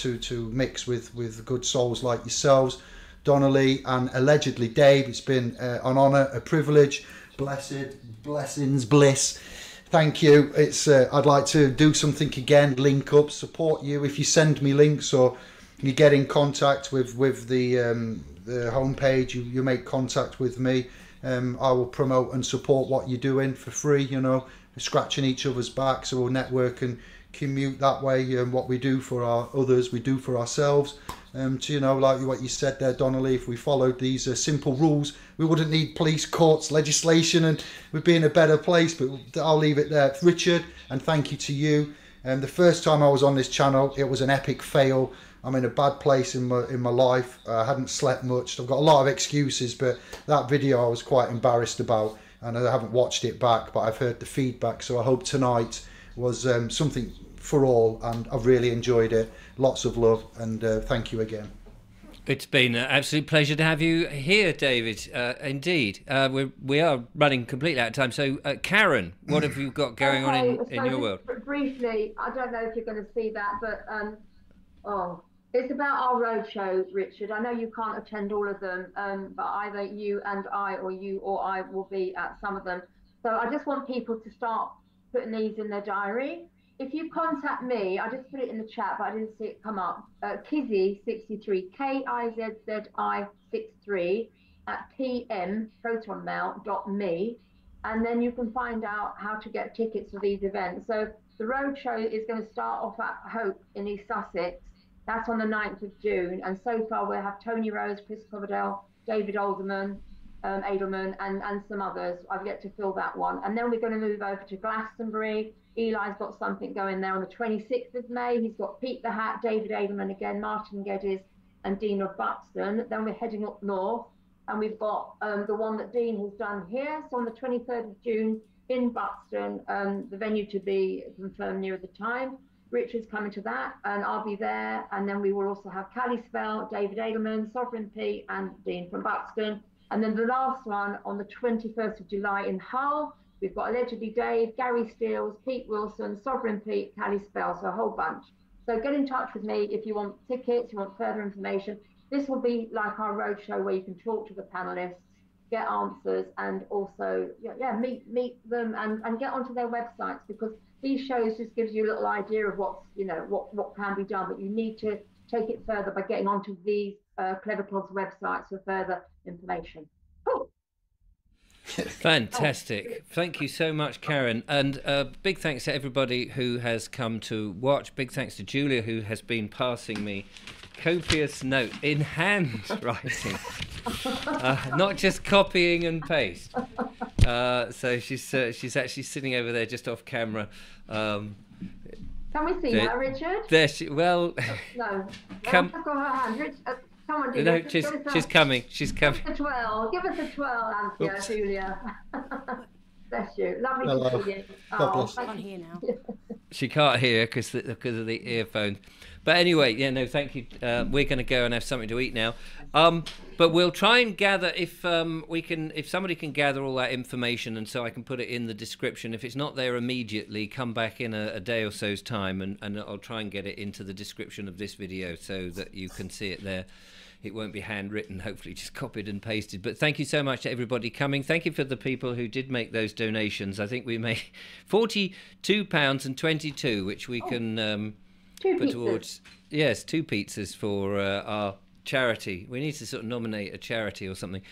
C: mix with good souls like yourselves, Donnelly and allegedly Dave. It's been an honour, a privilege, blessings, bliss. Thank you. It's I'd like to do something again, link up, support you. If you send me links or you get in contact with the homepage, you make contact with me. I will promote and support what you're doing for free. You know, scratching each other's backs, so we'll network and commute that way. What we do for our others, we do for ourselves. To, you know, like what you said there, Donnelly, if we followed these simple rules, we wouldn't need police, courts, legislation, and we'd be in a better place. But I'll leave it there. Richard, and thank you to you. The first time I was on this channel, it was an epic fail. I'm in a bad place in my life. I hadn't slept much. I've got a lot of excuses, but that video I was quite embarrassed about, and I haven't watched it back, but I've heard the feedback. So I hope tonight was something for all, and I've really enjoyed it. Lots of love, and thank you again.
A: It's been an absolute pleasure to have you here, David. Indeed. We are running completely out of time. So, Karen, what have you got going on in your world?
B: Briefly, I don't know if you're going to see that, but it's about our roadshow, Richard. I know you can't attend all of them, but either you and I, or you or I, will be at some of them. So I just want people to start putting these in their diary. If you contact me, I just put it in the chat, but I didn't see it come up. Kizzy63, KIZZI63 at pmprotonmail.me, and then you can find out how to get tickets for these events. So the roadshow is going to start off at Hope in East Sussex. That's on the 9th of June, and so far we'll have Tony Rose, Chris Coverdale, David Edelman, and some others. I've yet to fill that one. And then we're going to move over to Glastonbury. Eli's got something going there on the 26th of May. He's got Pete the Hat, David Edelman again, Martin Geddes and Dean of Buxton. Then we're heading up north, and we've got the one that Dean has done here. So on the 23rd of June in Buxton, the venue to be confirmed nearer the time. Richard's coming to that, and I'll be there. And then we will also have Callie Spell, David Edelman, Sovereign Pete and Dean from Buxton. And then the last one on the 21st of July in Hull. We've got allegedly Dave, Gary Steels, Pete Wilson, Sovereign Pete, Callie Spell, so a whole bunch. So get in touch with me if you want tickets, you want further information. This will be like our roadshow where you can talk to the panelists, get answers, and also meet them and get onto their websites, because these shows just gives you a little idea of what's, what can be done, but you need to take it further by getting onto these Clever Clogs websites for further information. Cool.
A: Fantastic. Thank you so much, Karen. And big thanks to everybody who has come to watch. Big thanks to Julia, who has been passing me copious note in hand writing, not just copying and paste. So she's actually sitting over there just off camera.
B: Can we see that, Richard?
A: There she. Well,
B: no.
A: come.
B: Her hand. Come on,
A: No,
B: Julia.
A: she's coming. She's coming.
B: Give us a twirl. Give us a twirl, Anthea,
A: Oops.
B: Julia. Bless you. Lovely
C: Hello.
B: to see you.
C: God bless.
B: Oh,
F: I can't hear now.
A: She can't hear because of the earphones. But anyway, yeah, no, thank you. We're going to go and have something to eat now. But we'll try and gather if somebody can gather all that information, and so I can put it in the description. If it's not there immediately, come back in a day or so's time, and I'll try and get it into the description of this video so that you can see it there. It won't be handwritten, hopefully just copied and pasted. But thank you so much to everybody coming. Thank you for the people who did make those donations. I think we made £42.22, which we can put towards, yes, 2 pizzas for our charity. We need to sort of nominate a charity or something.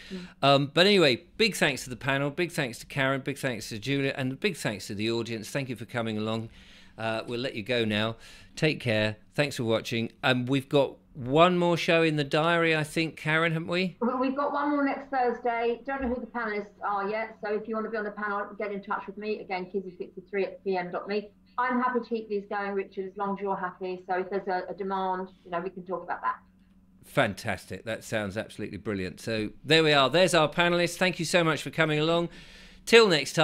A: But anyway, big thanks to the panel, big thanks to Karen, big thanks to Julia, and big thanks to the audience. Thank you for coming along. We'll let you go now. Take care. Thanks for watching. We've got one more show in the diary, I think, Karen, haven't we?
B: We've got one more next Thursday. Don't know who the panelists are yet, so if you want to be on the panel, get in touch with me. Again, kizzy63@pm.me. I'm happy to keep these going, Richard, as long as you're happy. So if there's a demand, we can talk about that.
A: Fantastic. That sounds absolutely brilliant. So there we are. There's our panelists. Thank you so much for coming along. Till next time.